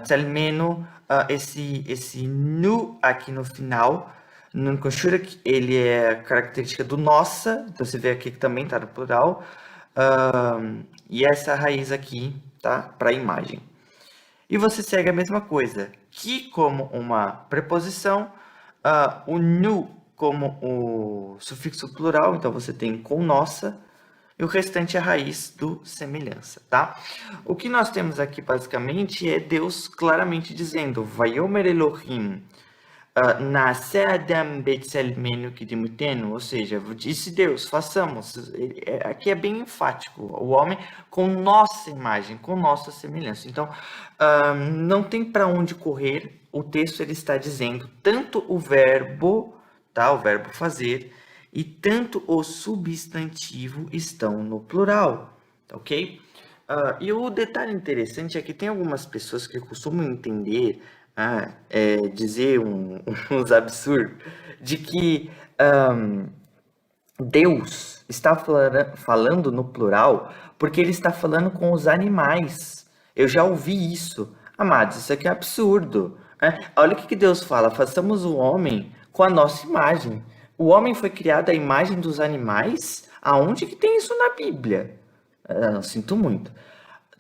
Tselmeno, esse nu aqui no final, Nuncoshurek, ele é característica do nossa, então você vê aqui que também está no plural. E essa raiz aqui, tá? Para imagem. E você segue a mesma coisa. Que como uma preposição, o nu como o sufixo plural, então você tem com nossa, e o restante é a raiz do semelhança, tá? O que nós temos aqui basicamente é Deus claramente dizendo, Vayomer Elohim, Nase Adam Betzelmenu Kidimutenu, ou seja, disse Deus, façamos. Aqui é bem enfático, o homem com nossa imagem, com nossa semelhança. Então, não tem para onde correr, o texto ele está dizendo tanto o verbo, tá, o verbo fazer, e tanto o substantivo estão no plural, ok? E o detalhe interessante é que tem algumas pessoas que costumam entender, dizer uns absurdos, de que Deus está falando no plural porque ele está falando com os animais. Eu já ouvi isso. Amados, isso aqui é absurdo. Olha o que Deus fala, façamos o homem com a nossa imagem. O homem foi criado à imagem dos animais? Aonde que tem isso na Bíblia? Não, sinto muito.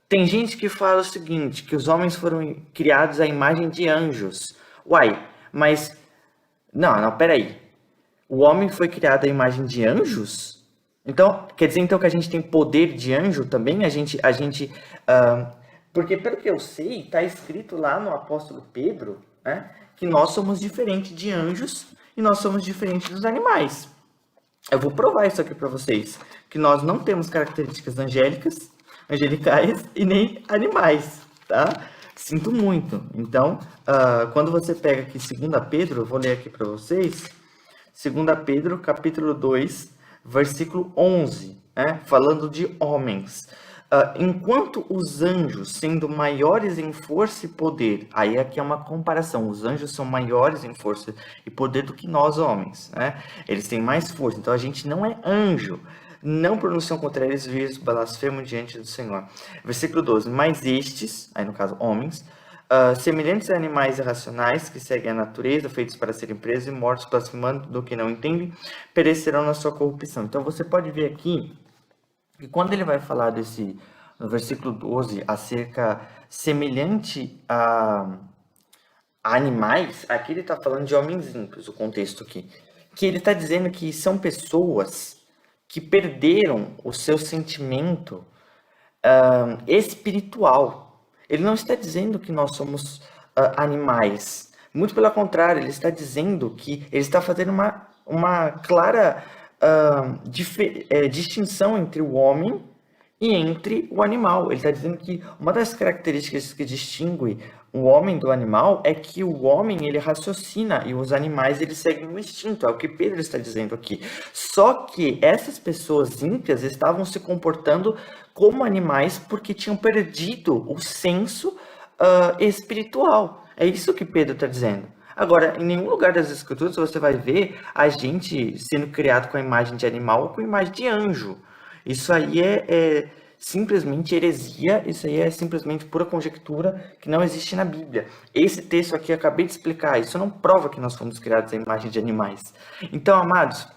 Tem gente que fala o seguinte, que os homens foram criados à imagem de anjos. Uai, mas... Não, peraí. O homem foi criado à imagem de anjos? Então, quer dizer então que a gente tem poder de anjo também? Porque pelo que eu sei, está escrito lá no apóstolo Pedro, né, que nós somos diferentes de anjos e nós somos diferentes dos animais. Eu vou provar isso aqui para vocês, que nós não temos características angelicais e nem animais, tá? Sinto muito. Então, quando você pega aqui 2 Pedro, eu vou ler aqui para vocês, 2 Pedro, capítulo 2, versículo 11, né? Falando de homens. Enquanto os anjos, sendo maiores em força e poder, aí aqui é uma comparação, os anjos são maiores em força e poder do que nós homens, né? Eles têm mais força, então a gente não é anjo, não pronunciam contra eles vírus, blasfemo diante do Senhor. Versículo 12, mas estes, aí no caso homens, semelhantes a animais irracionais que seguem a natureza, feitos para serem presos e mortos, blasfemando do que não entendem, perecerão na sua corrupção. Então você pode ver aqui que quando ele vai falar no versículo 12, acerca semelhante a animais, aqui ele está falando de homens ímpios, o contexto aqui. Que ele está dizendo que são pessoas que perderam o seu sentimento espiritual. Ele não está dizendo que nós somos animais. Muito pelo contrário, ele está dizendo que ele está fazendo uma clara distinção entre o homem e entre o animal. Ele está dizendo que uma das características que distingue o homem do animal é que o homem ele raciocina e os animais eles seguem o instinto, é o que Pedro está dizendo aqui. Só que essas pessoas ímpias estavam se comportando como animais porque tinham perdido o senso espiritual. É isso que Pedro está dizendo. Agora, em nenhum lugar das escrituras você vai ver a gente sendo criado com a imagem de animal ou com a imagem de anjo. Isso aí é simplesmente heresia, isso aí é simplesmente pura conjectura que não existe na Bíblia. Esse texto aqui eu acabei de explicar, isso não prova que nós fomos criados à imagem de animais. Então, amados,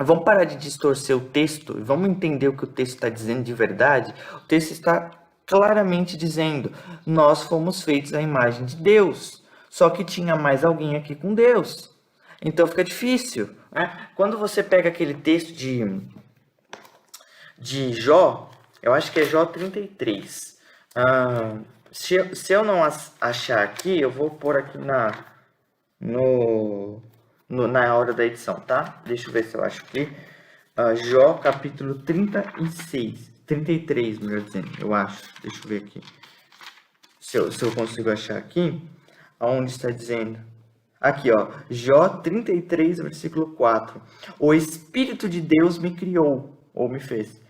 vamos parar de distorcer o texto e vamos entender o que o texto está dizendo de verdade. O texto está claramente dizendo, nós fomos feitos à imagem de Deus. Só que tinha mais alguém aqui com Deus. Então fica difícil, né? Quando você pega aquele texto de Jó, eu acho que é Jó 33. Se eu não achar aqui, eu vou pôr aqui na hora da edição, tá? Deixa eu ver se eu acho aqui. Jó capítulo 36. 33, melhor dizendo, eu acho. Deixa eu ver aqui. Se eu consigo achar aqui. Aonde está dizendo? Aqui, ó, Jó 33, versículo 4. O Espírito de Deus me criou, ou me fez,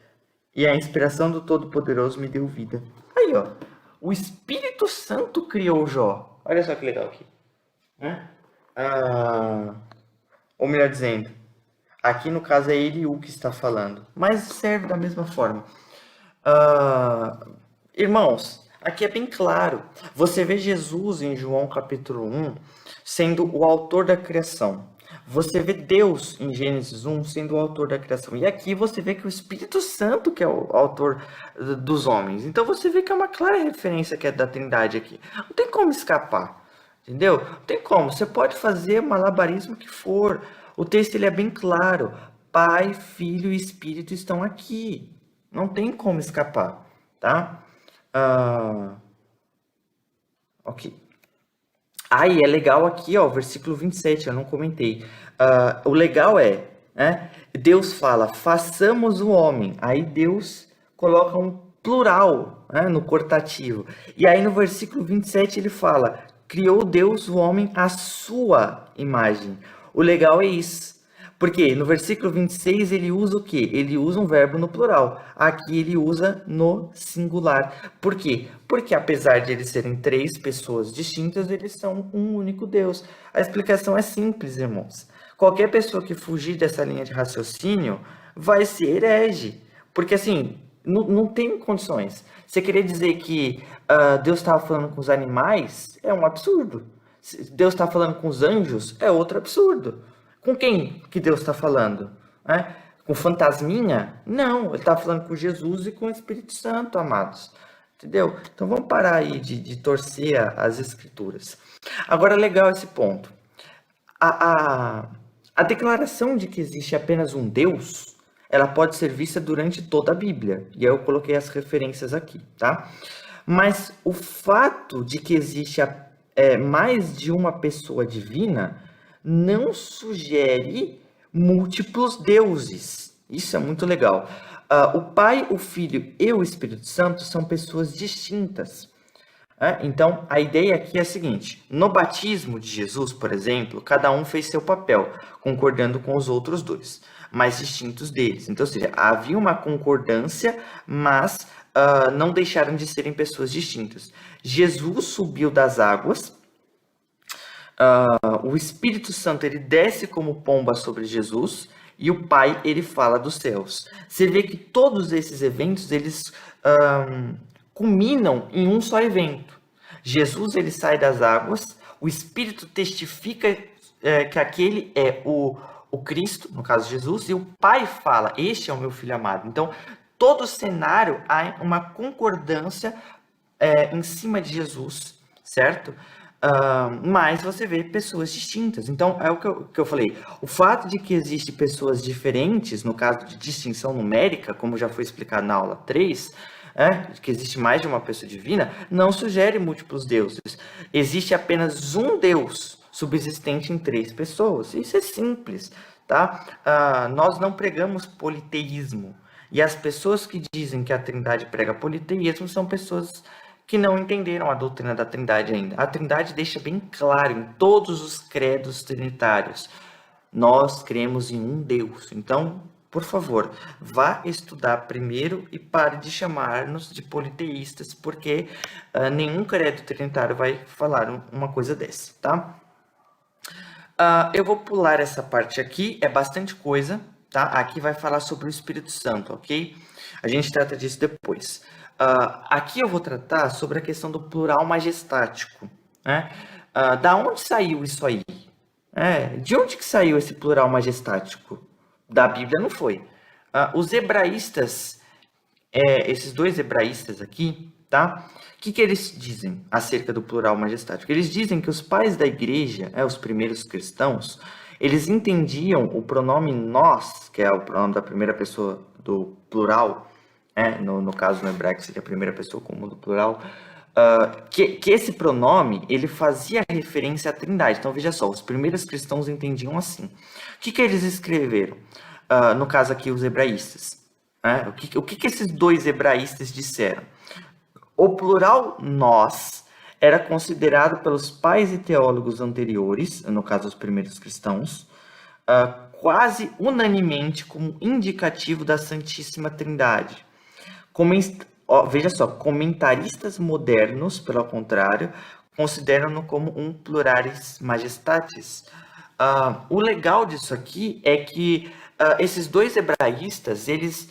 e a inspiração do Todo-Poderoso me deu vida. Aí, ó, o Espírito Santo criou Jó. Olha só que legal aqui. Ou melhor dizendo, aqui no caso é Eliú que está falando, mas serve da mesma forma. Irmãos, aqui é bem claro. Você vê Jesus em João capítulo 1 sendo o autor da criação. Você vê Deus em Gênesis 1 sendo o autor da criação. E aqui você vê que o Espírito Santo que é o autor dos homens. Então você vê que é uma clara referência que é da Trindade aqui. Não tem como escapar. Entendeu? Não tem como. Você pode fazer malabarismo que for. O texto ele é bem claro. Pai, Filho e Espírito estão aqui. Não tem como escapar. Tá? Ok. E é legal aqui, ó, versículo 27, eu não comentei. O legal é, né, Deus fala, façamos o homem. Aí Deus coloca um plural, né, no cortativo. E aí no versículo 27 ele fala, criou Deus o homem à sua imagem. O legal é isso. Porque no versículo 26 ele usa o quê? Ele usa um verbo no plural. Aqui ele usa no singular. Por quê? Porque apesar de eles serem três pessoas distintas, eles são um único Deus. A explicação é simples, irmãos. Qualquer pessoa que fugir dessa linha de raciocínio vai ser herege. Porque assim, não tem condições. Você querer dizer que Deus estava falando com os animais é um absurdo. Deus está falando com os anjos é outro absurdo. Com quem que Deus está falando? Com fantasminha? Não, ele está falando com Jesus e com o Espírito Santo, amados. Entendeu? Então vamos parar aí de torcer as escrituras. Agora, legal esse ponto. A declaração de que existe apenas um Deus, ela pode ser vista durante toda a Bíblia. E aí eu coloquei as referências aqui, tá? Mas o fato de que existe mais de uma pessoa divina não sugere múltiplos deuses. Isso é muito legal. O Pai, o Filho e o Espírito Santo são pessoas distintas. Então, a ideia aqui é a seguinte: no batismo de Jesus, por exemplo, cada um fez seu papel, concordando com os outros dois, mas distintos deles. Então, ou seja, havia uma concordância, mas não deixaram de serem pessoas distintas. Jesus subiu das águas, o Espírito Santo ele desce como pomba sobre Jesus e o Pai ele fala dos céus. Você vê que todos esses eventos eles culminam em um só evento. Jesus ele sai das águas, o Espírito testifica que aquele é o Cristo, no caso Jesus, e o Pai fala, este é o meu Filho amado. Então, todo o cenário há uma concordância em cima de Jesus, certo? Mas você vê pessoas distintas. Então, é o que eu falei. O fato de que existem pessoas diferentes, no caso de distinção numérica, como já foi explicado na aula 3, que existe mais de uma pessoa divina, não sugere múltiplos deuses. Existe apenas um Deus subsistente em três pessoas. Isso é simples, tá? Nós não pregamos politeísmo. E as pessoas que dizem que a Trindade prega politeísmo são pessoas que não entenderam a doutrina da Trindade ainda. A Trindade deixa bem claro em todos os credos trinitários. Nós cremos em um Deus. Então, por favor, vá estudar primeiro e pare de chamar-nos de politeístas, porque nenhum credo trinitário vai falar uma coisa dessa, tá? Eu vou pular essa parte aqui, é bastante coisa, tá? Aqui vai falar sobre o Espírito Santo, ok? A gente trata disso depois. Aqui eu vou tratar sobre a questão do plural majestático, né? Da onde saiu isso aí? De onde que saiu esse plural majestático? Da Bíblia não foi. Os hebraístas, esses dois hebraístas aqui, tá? O que eles dizem acerca do plural majestático? Eles dizem que os pais da igreja, os primeiros cristãos, eles entendiam o pronome nós, que é o pronome da primeira pessoa do plural, no caso no hebraico seria a primeira pessoa comum do plural, que esse pronome ele fazia referência à Trindade. Então veja só, os primeiros cristãos entendiam assim. O que eles escreveram? No caso aqui os hebraístas. O que esses dois hebraístas disseram? O plural nós era considerado pelos pais e teólogos anteriores, no caso os primeiros cristãos, quase unanimemente como indicativo da Santíssima Trindade. Veja só, comentaristas modernos, pelo contrário, consideram-no como um pluralis majestatis. O legal disso aqui é que esses dois hebraístas, eles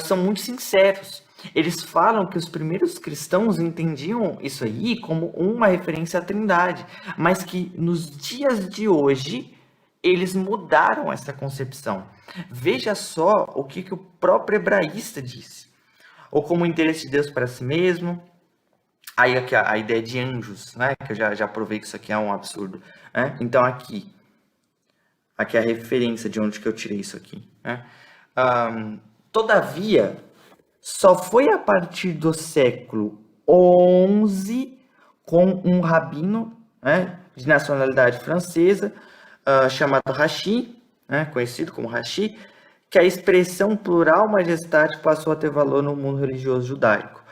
são muito sinceros. Eles falam que os primeiros cristãos entendiam isso aí como uma referência à Trindade, mas que nos dias de hoje eles mudaram essa concepção. Veja só o que o próprio hebraísta disse. Ou como o interesse de Deus para si mesmo. Aí aqui a ideia de anjos, né? Que eu já provei que isso aqui é um absurdo. Né? Então aqui é a referência de onde que eu tirei isso aqui. Né? Todavia, só foi a partir do século XI, com um rabino, né, de nacionalidade francesa, chamado Rachi, né, conhecido como Rachi, que a expressão plural majestático passou a ter valor no mundo religioso judaico.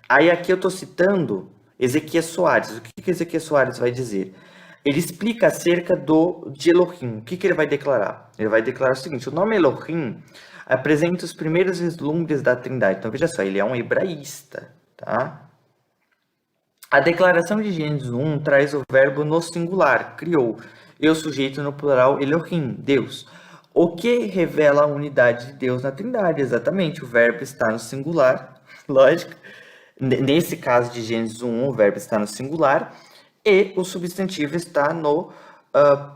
Aí aqui eu estou citando Ezequias Soares. O que Ezequias Soares vai dizer? Ele explica acerca de Elohim. O que ele vai declarar? Ele vai declarar o seguinte: o nome Elohim apresenta os primeiros vislumbres da Trindade. Então veja só, ele é um hebraísta, tá? A declaração de Gênesis 1 traz o verbo no singular, criou, e o sujeito no plural, Elohim, Deus. O que revela a unidade de Deus na Trindade? Exatamente, o verbo está no singular, lógico. Nesse caso de Gênesis 1, o verbo está no singular e o substantivo está no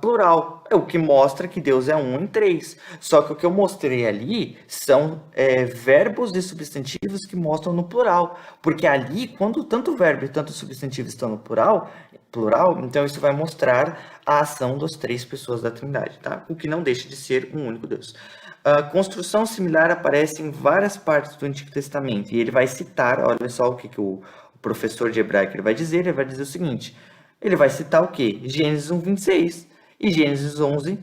plural, o que mostra que Deus é um em três. Só que o que eu mostrei ali são verbos e substantivos que mostram no plural, porque ali, quando tanto o verbo e tanto o substantivo estão no plural, então isso vai mostrar a ação das três pessoas da Trindade, tá? O que não deixa de ser um único Deus. A construção similar aparece em várias partes do Antigo Testamento, e ele vai citar, olha só o que o professor de hebraico ele vai dizer o seguinte: ele vai citar o quê? Gênesis 1, 26, e Gênesis 11,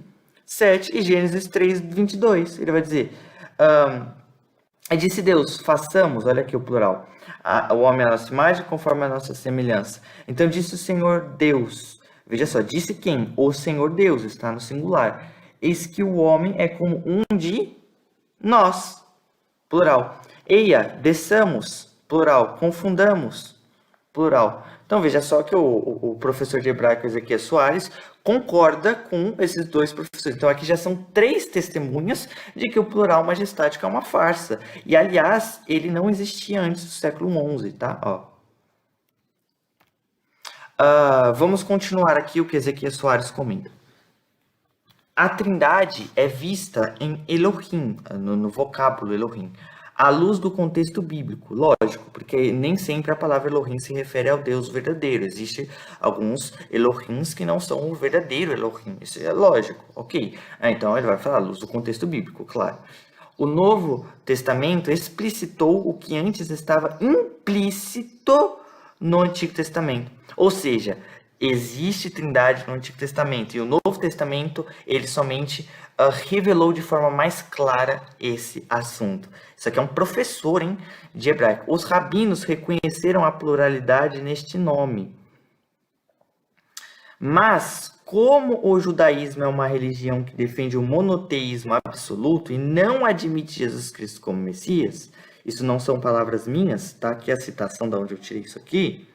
7, e Gênesis 3, 22. Ele vai dizer, disse Deus, façamos, olha aqui o plural, o homem à nossa imagem conforme a nossa semelhança. Então disse o Senhor Deus, veja só, disse quem? O Senhor Deus, está no singular. Eis que o homem é como um de nós, plural. Eia, desçamos, plural. Confundamos, plural. Então veja só que o professor de hebraico Ezequias Soares concorda com esses dois professores. Então aqui já são três testemunhas de que o plural majestático é uma farsa. E aliás, ele não existia antes do século XI, tá? Vamos continuar aqui o que Ezequias Soares comenta. A Trindade é vista em Elohim, no vocábulo Elohim, à luz do contexto bíblico, lógico, porque nem sempre a palavra Elohim se refere ao Deus verdadeiro. Existem alguns Elohims que não são o verdadeiro Elohim, isso é lógico, ok? Então ele vai falar à luz do contexto bíblico, claro. O Novo Testamento explicitou o que antes estava implícito no Antigo Testamento, ou seja, existe Trindade no Antigo Testamento, e o Novo Testamento ele somente revelou de forma mais clara esse assunto. Isso aqui é um professor, hein, de hebraico. Os rabinos reconheceram a pluralidade neste nome. Mas, como o judaísmo é uma religião que defende o monoteísmo absoluto e não admite Jesus Cristo como Messias, isso não são palavras minhas, tá? Aqui é a citação de onde eu tirei isso aqui,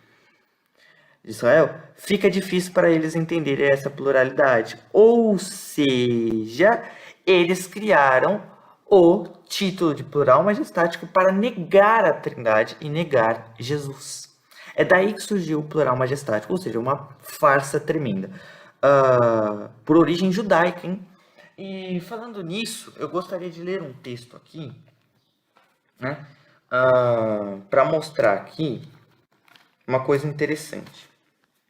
de Israel, fica difícil para eles entenderem essa pluralidade. Ou seja, eles criaram o título de plural majestático para negar a Trindade e negar Jesus. É daí que surgiu o plural majestático, ou seja, uma farsa tremenda. Por origem judaica, hein? E falando nisso, eu gostaria de ler um texto aqui, né? Para mostrar aqui uma coisa interessante.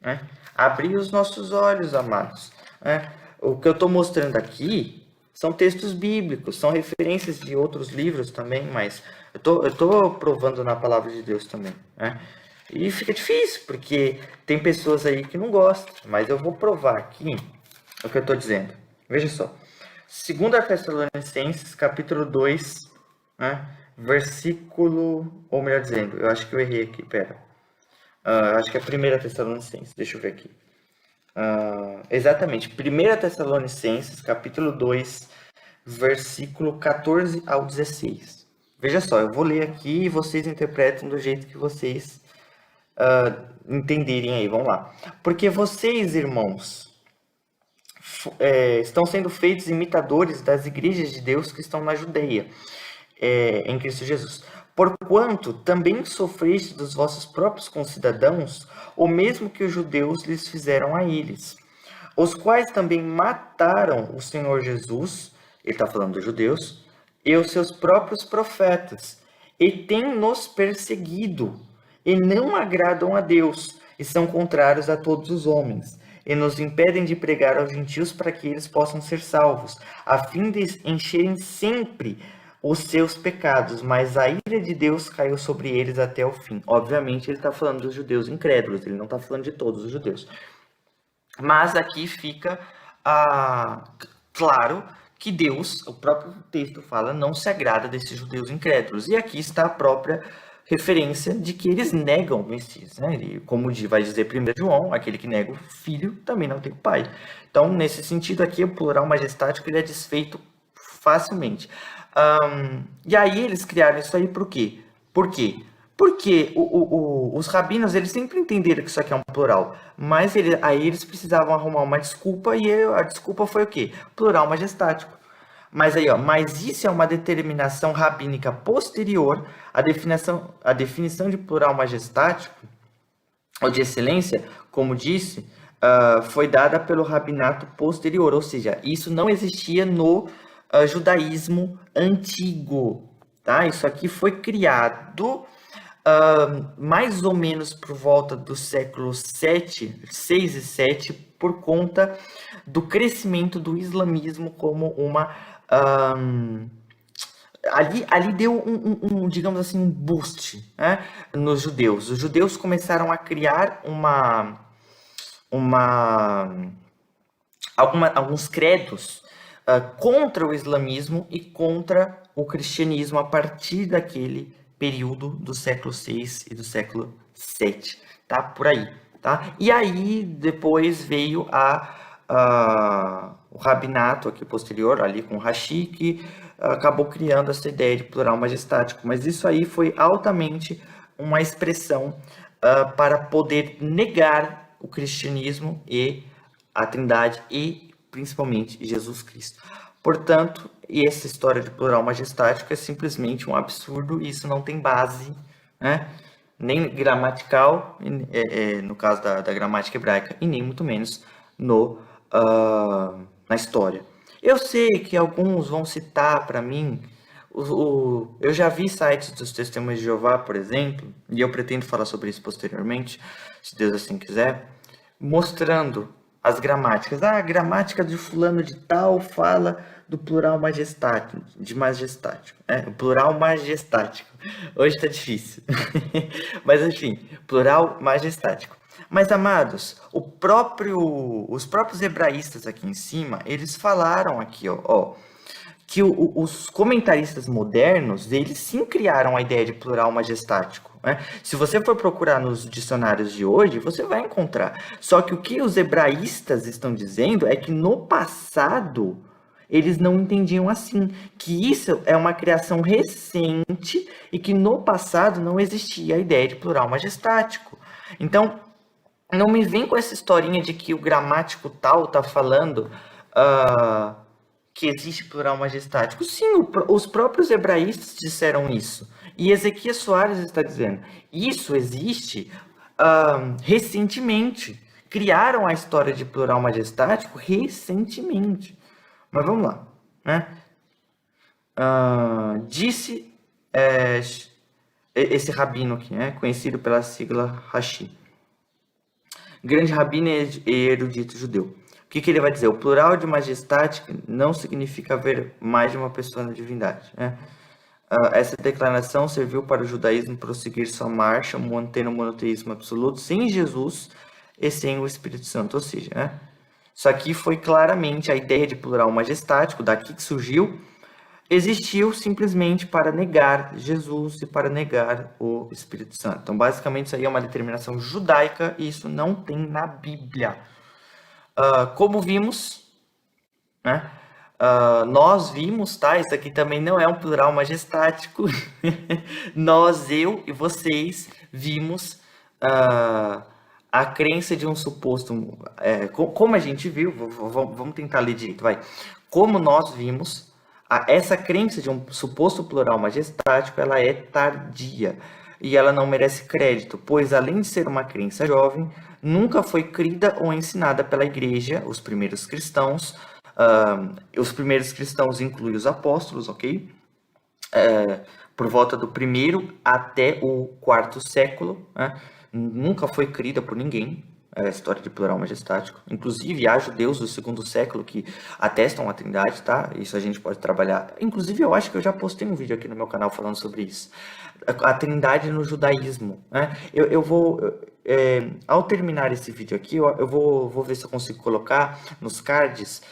Né? Abrir os nossos olhos, amados. Né? O que eu estou mostrando aqui são textos bíblicos, são referências de outros livros também, mas eu estou provando na palavra de Deus também. Né? E fica difícil, porque tem pessoas aí que não gostam, mas eu vou provar aqui o que eu estou dizendo. Veja só. 2 Tessalonicenses, capítulo 2, né? Versículo, ou melhor dizendo, eu acho que eu errei aqui, pera. Acho que é 1 Tessalonicenses, deixa eu ver aqui. Exatamente, 1 Tessalonicenses, capítulo 2, versículo 14 ao 16. Veja só, eu vou ler aqui e vocês interpretam do jeito que vocês entenderem aí, vamos lá. Porque vocês, irmãos, estão sendo feitos imitadores das igrejas de Deus que estão na Judeia, em Cristo Jesus. Porquanto também sofreste dos vossos próprios concidadãos o mesmo que os judeus lhes fizeram a eles, os quais também mataram o Senhor Jesus, ele está falando dos judeus, e os seus próprios profetas, e têm nos perseguido, e não agradam a Deus, e são contrários a todos os homens, e nos impedem de pregar aos gentios para que eles possam ser salvos, a fim de encherem sempre os seus pecados, mas a ira de Deus caiu sobre eles até o fim. Obviamente, ele está falando dos judeus incrédulos, ele não está falando de todos os judeus. Mas aqui fica claro que Deus, o próprio texto fala, não se agrada desses judeus incrédulos. E aqui está a própria referência de que eles negam o Messias, né? E, como vai dizer 1 João, aquele que nega o filho também não tem o pai. Então, nesse sentido aqui, o plural majestático ele é desfeito facilmente. E aí eles criaram isso aí por quê? Por quê? Porque os rabinos eles sempre entenderam que isso aqui é um plural, mas aí eles precisavam arrumar uma desculpa e a desculpa foi o quê? Plural majestático. Mas aí, mas isso é uma determinação rabínica posterior à definição de plural majestático ou de excelência, como disse, foi dada pelo rabinato posterior, ou seja, isso não existia no judaísmo antigo, tá? Isso aqui foi criado mais ou menos por volta do século 6 e 7, por conta do crescimento do islamismo como uma... Ali deu digamos assim, um boost, né, nos judeus. Os judeus começaram a criar alguns credos contra o islamismo e contra o cristianismo a partir daquele período do século 6 e do século 7, tá? Por aí, tá? E aí depois veio o rabinato aqui posterior, ali com Rashi, que acabou criando essa ideia de plural majestático, mas isso aí foi altamente uma expressão para poder negar o cristianismo e a Trindade e principalmente Jesus Cristo. Portanto, essa história de plural majestático é simplesmente um absurdo e isso não tem base, né? Nem gramatical, no caso da gramática hebraica, e nem muito menos na história. Eu sei que alguns vão citar para mim, eu já vi sites dos Testemunhos de Jeová, por exemplo, e eu pretendo falar sobre isso posteriormente, se Deus assim quiser, mostrando as gramáticas. A gramática de fulano de tal fala do plural majestático, o plural majestático. Hoje está difícil. Mas enfim, plural majestático. Mas, amados, os próprios hebraístas aqui em cima, eles falaram aqui, que os comentaristas modernos, eles sim criaram a ideia de plural majestático, né? Se você for procurar nos dicionários de hoje, você vai encontrar. Só que o que os hebraístas estão dizendo é que no passado eles não entendiam assim, que isso é uma criação recente e que no passado não existia a ideia de plural majestático. Então, não me vem com essa historinha de que o gramático tal está falando que existe plural majestático. Sim, os próprios hebraístas disseram isso. E Ezequias Soares está dizendo, isso existe recentemente. Criaram a história de plural majestático recentemente. Mas vamos lá, né? Disse esse rabino aqui, né, conhecido pela sigla Rashi, grande rabino e erudito judeu. O que ele vai dizer? O plural de majestática não significa haver mais de uma pessoa na divindade, né? Essa declaração serviu para o judaísmo prosseguir sua marcha, mantendo o monoteísmo absoluto sem Jesus e sem o Espírito Santo. Ou seja, né? Isso aqui foi claramente a ideia de plural majestático, daqui que surgiu, existiu simplesmente para negar Jesus e para negar o Espírito Santo. Então, basicamente, isso aí é uma determinação judaica e isso não tem na Bíblia. Como vimos, né? Nós vimos, tá? Isso aqui também não é um plural majestático. Nós, eu e vocês vimos a crença de um suposto... como a gente viu, vamos tentar ler direito, vai. Como nós vimos, essa crença de um suposto plural majestático, ela é tardia. e ela não merece crédito, pois além de ser uma crença jovem, nunca foi crida ou ensinada pela igreja, os primeiros cristãos. Os primeiros cristãos incluem os apóstolos, ok? Por volta do 1º até o 4º século, né? Nunca foi crida por ninguém, a história de plural majestático. Inclusive, há judeus do 2º século que atestam a trindade, tá? Isso a gente pode trabalhar. Inclusive, eu acho que eu já postei um vídeo aqui no meu canal falando sobre isso. A trindade no judaísmo, né? Eu vou... ao terminar esse vídeo aqui, eu vou ver se eu consigo colocar nos cards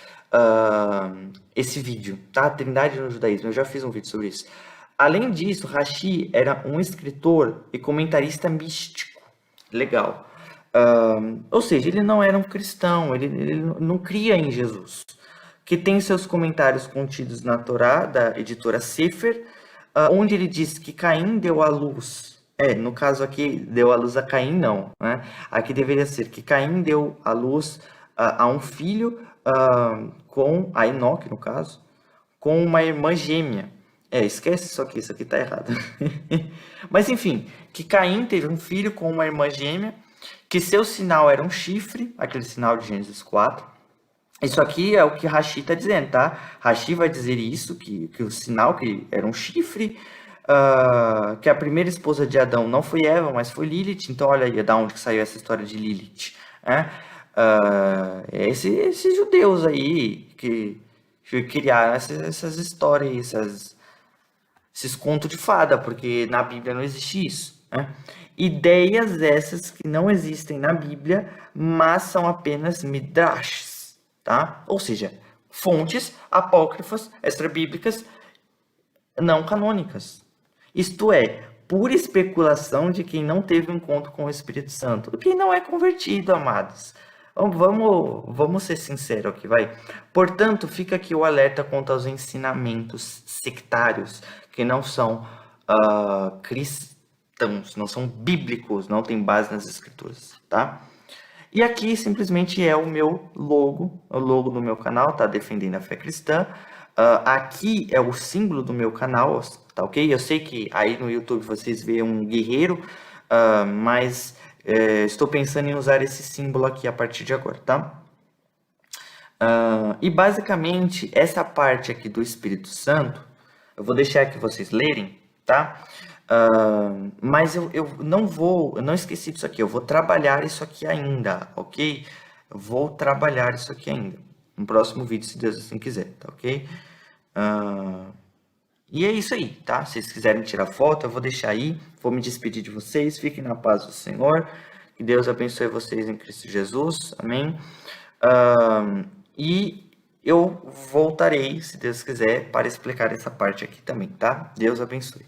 esse vídeo, tá? Trindade no judaísmo. Eu já fiz um vídeo sobre isso. Além disso, Rashi era um escritor e comentarista místico. Legal. Ou seja, ele não era um cristão, ele não cria em Jesus. Que tem seus comentários contidos na Torá, da editora Sefer, onde ele diz que Caim deu à luz. No caso aqui, deu à luz a Caim, não. Né? Aqui deveria ser que Caim deu à luz a um filho com a Enoque, no caso, com uma irmã gêmea. Esquece isso aqui tá errado. Mas enfim, que Caim teve um filho com uma irmã gêmea, que seu sinal era um chifre, aquele sinal de Gênesis 4. Isso aqui é o que Rashi está dizendo, tá? Rashi vai dizer isso, que o sinal que era um chifre, que a primeira esposa de Adão não foi Eva, mas foi Lilith. Então olha aí da onde que saiu essa história de Lilith. Né? Esses judeus aí que criaram essas histórias, esses contos de fada, porque na Bíblia não existe isso. Né? Ideias essas que não existem na Bíblia, mas são apenas midrashs, tá? Ou seja, fontes apócrifas, extrabíblicas, não canônicas. Isto é, pura especulação de quem não teve um encontro com o Espírito Santo. Quem não é convertido, amados. Vamos ser sinceros aqui, vai. Portanto, fica aqui o alerta quanto aos ensinamentos sectários, que não são cristãos, não são bíblicos, não tem base nas escrituras, tá? E aqui simplesmente é o meu logo, o logo do meu canal, tá? Defendendo a fé cristã. Aqui é o símbolo do meu canal, tá ok? Eu sei que aí no YouTube vocês veem um guerreiro, mas estou pensando em usar esse símbolo aqui a partir de agora, tá? E basicamente essa parte aqui do Espírito Santo, eu vou deixar aqui vocês lerem, tá? Mas eu não esqueci disso aqui, eu vou trabalhar isso aqui ainda, ok? Eu vou trabalhar isso aqui ainda, no próximo vídeo, se Deus assim quiser, tá ok? E é isso aí, tá? Se vocês quiserem tirar foto, eu vou deixar aí, vou me despedir de vocês, fiquem na paz do Senhor, que Deus abençoe vocês em Cristo Jesus, amém? E eu voltarei, se Deus quiser, para explicar essa parte aqui também, tá? Deus abençoe.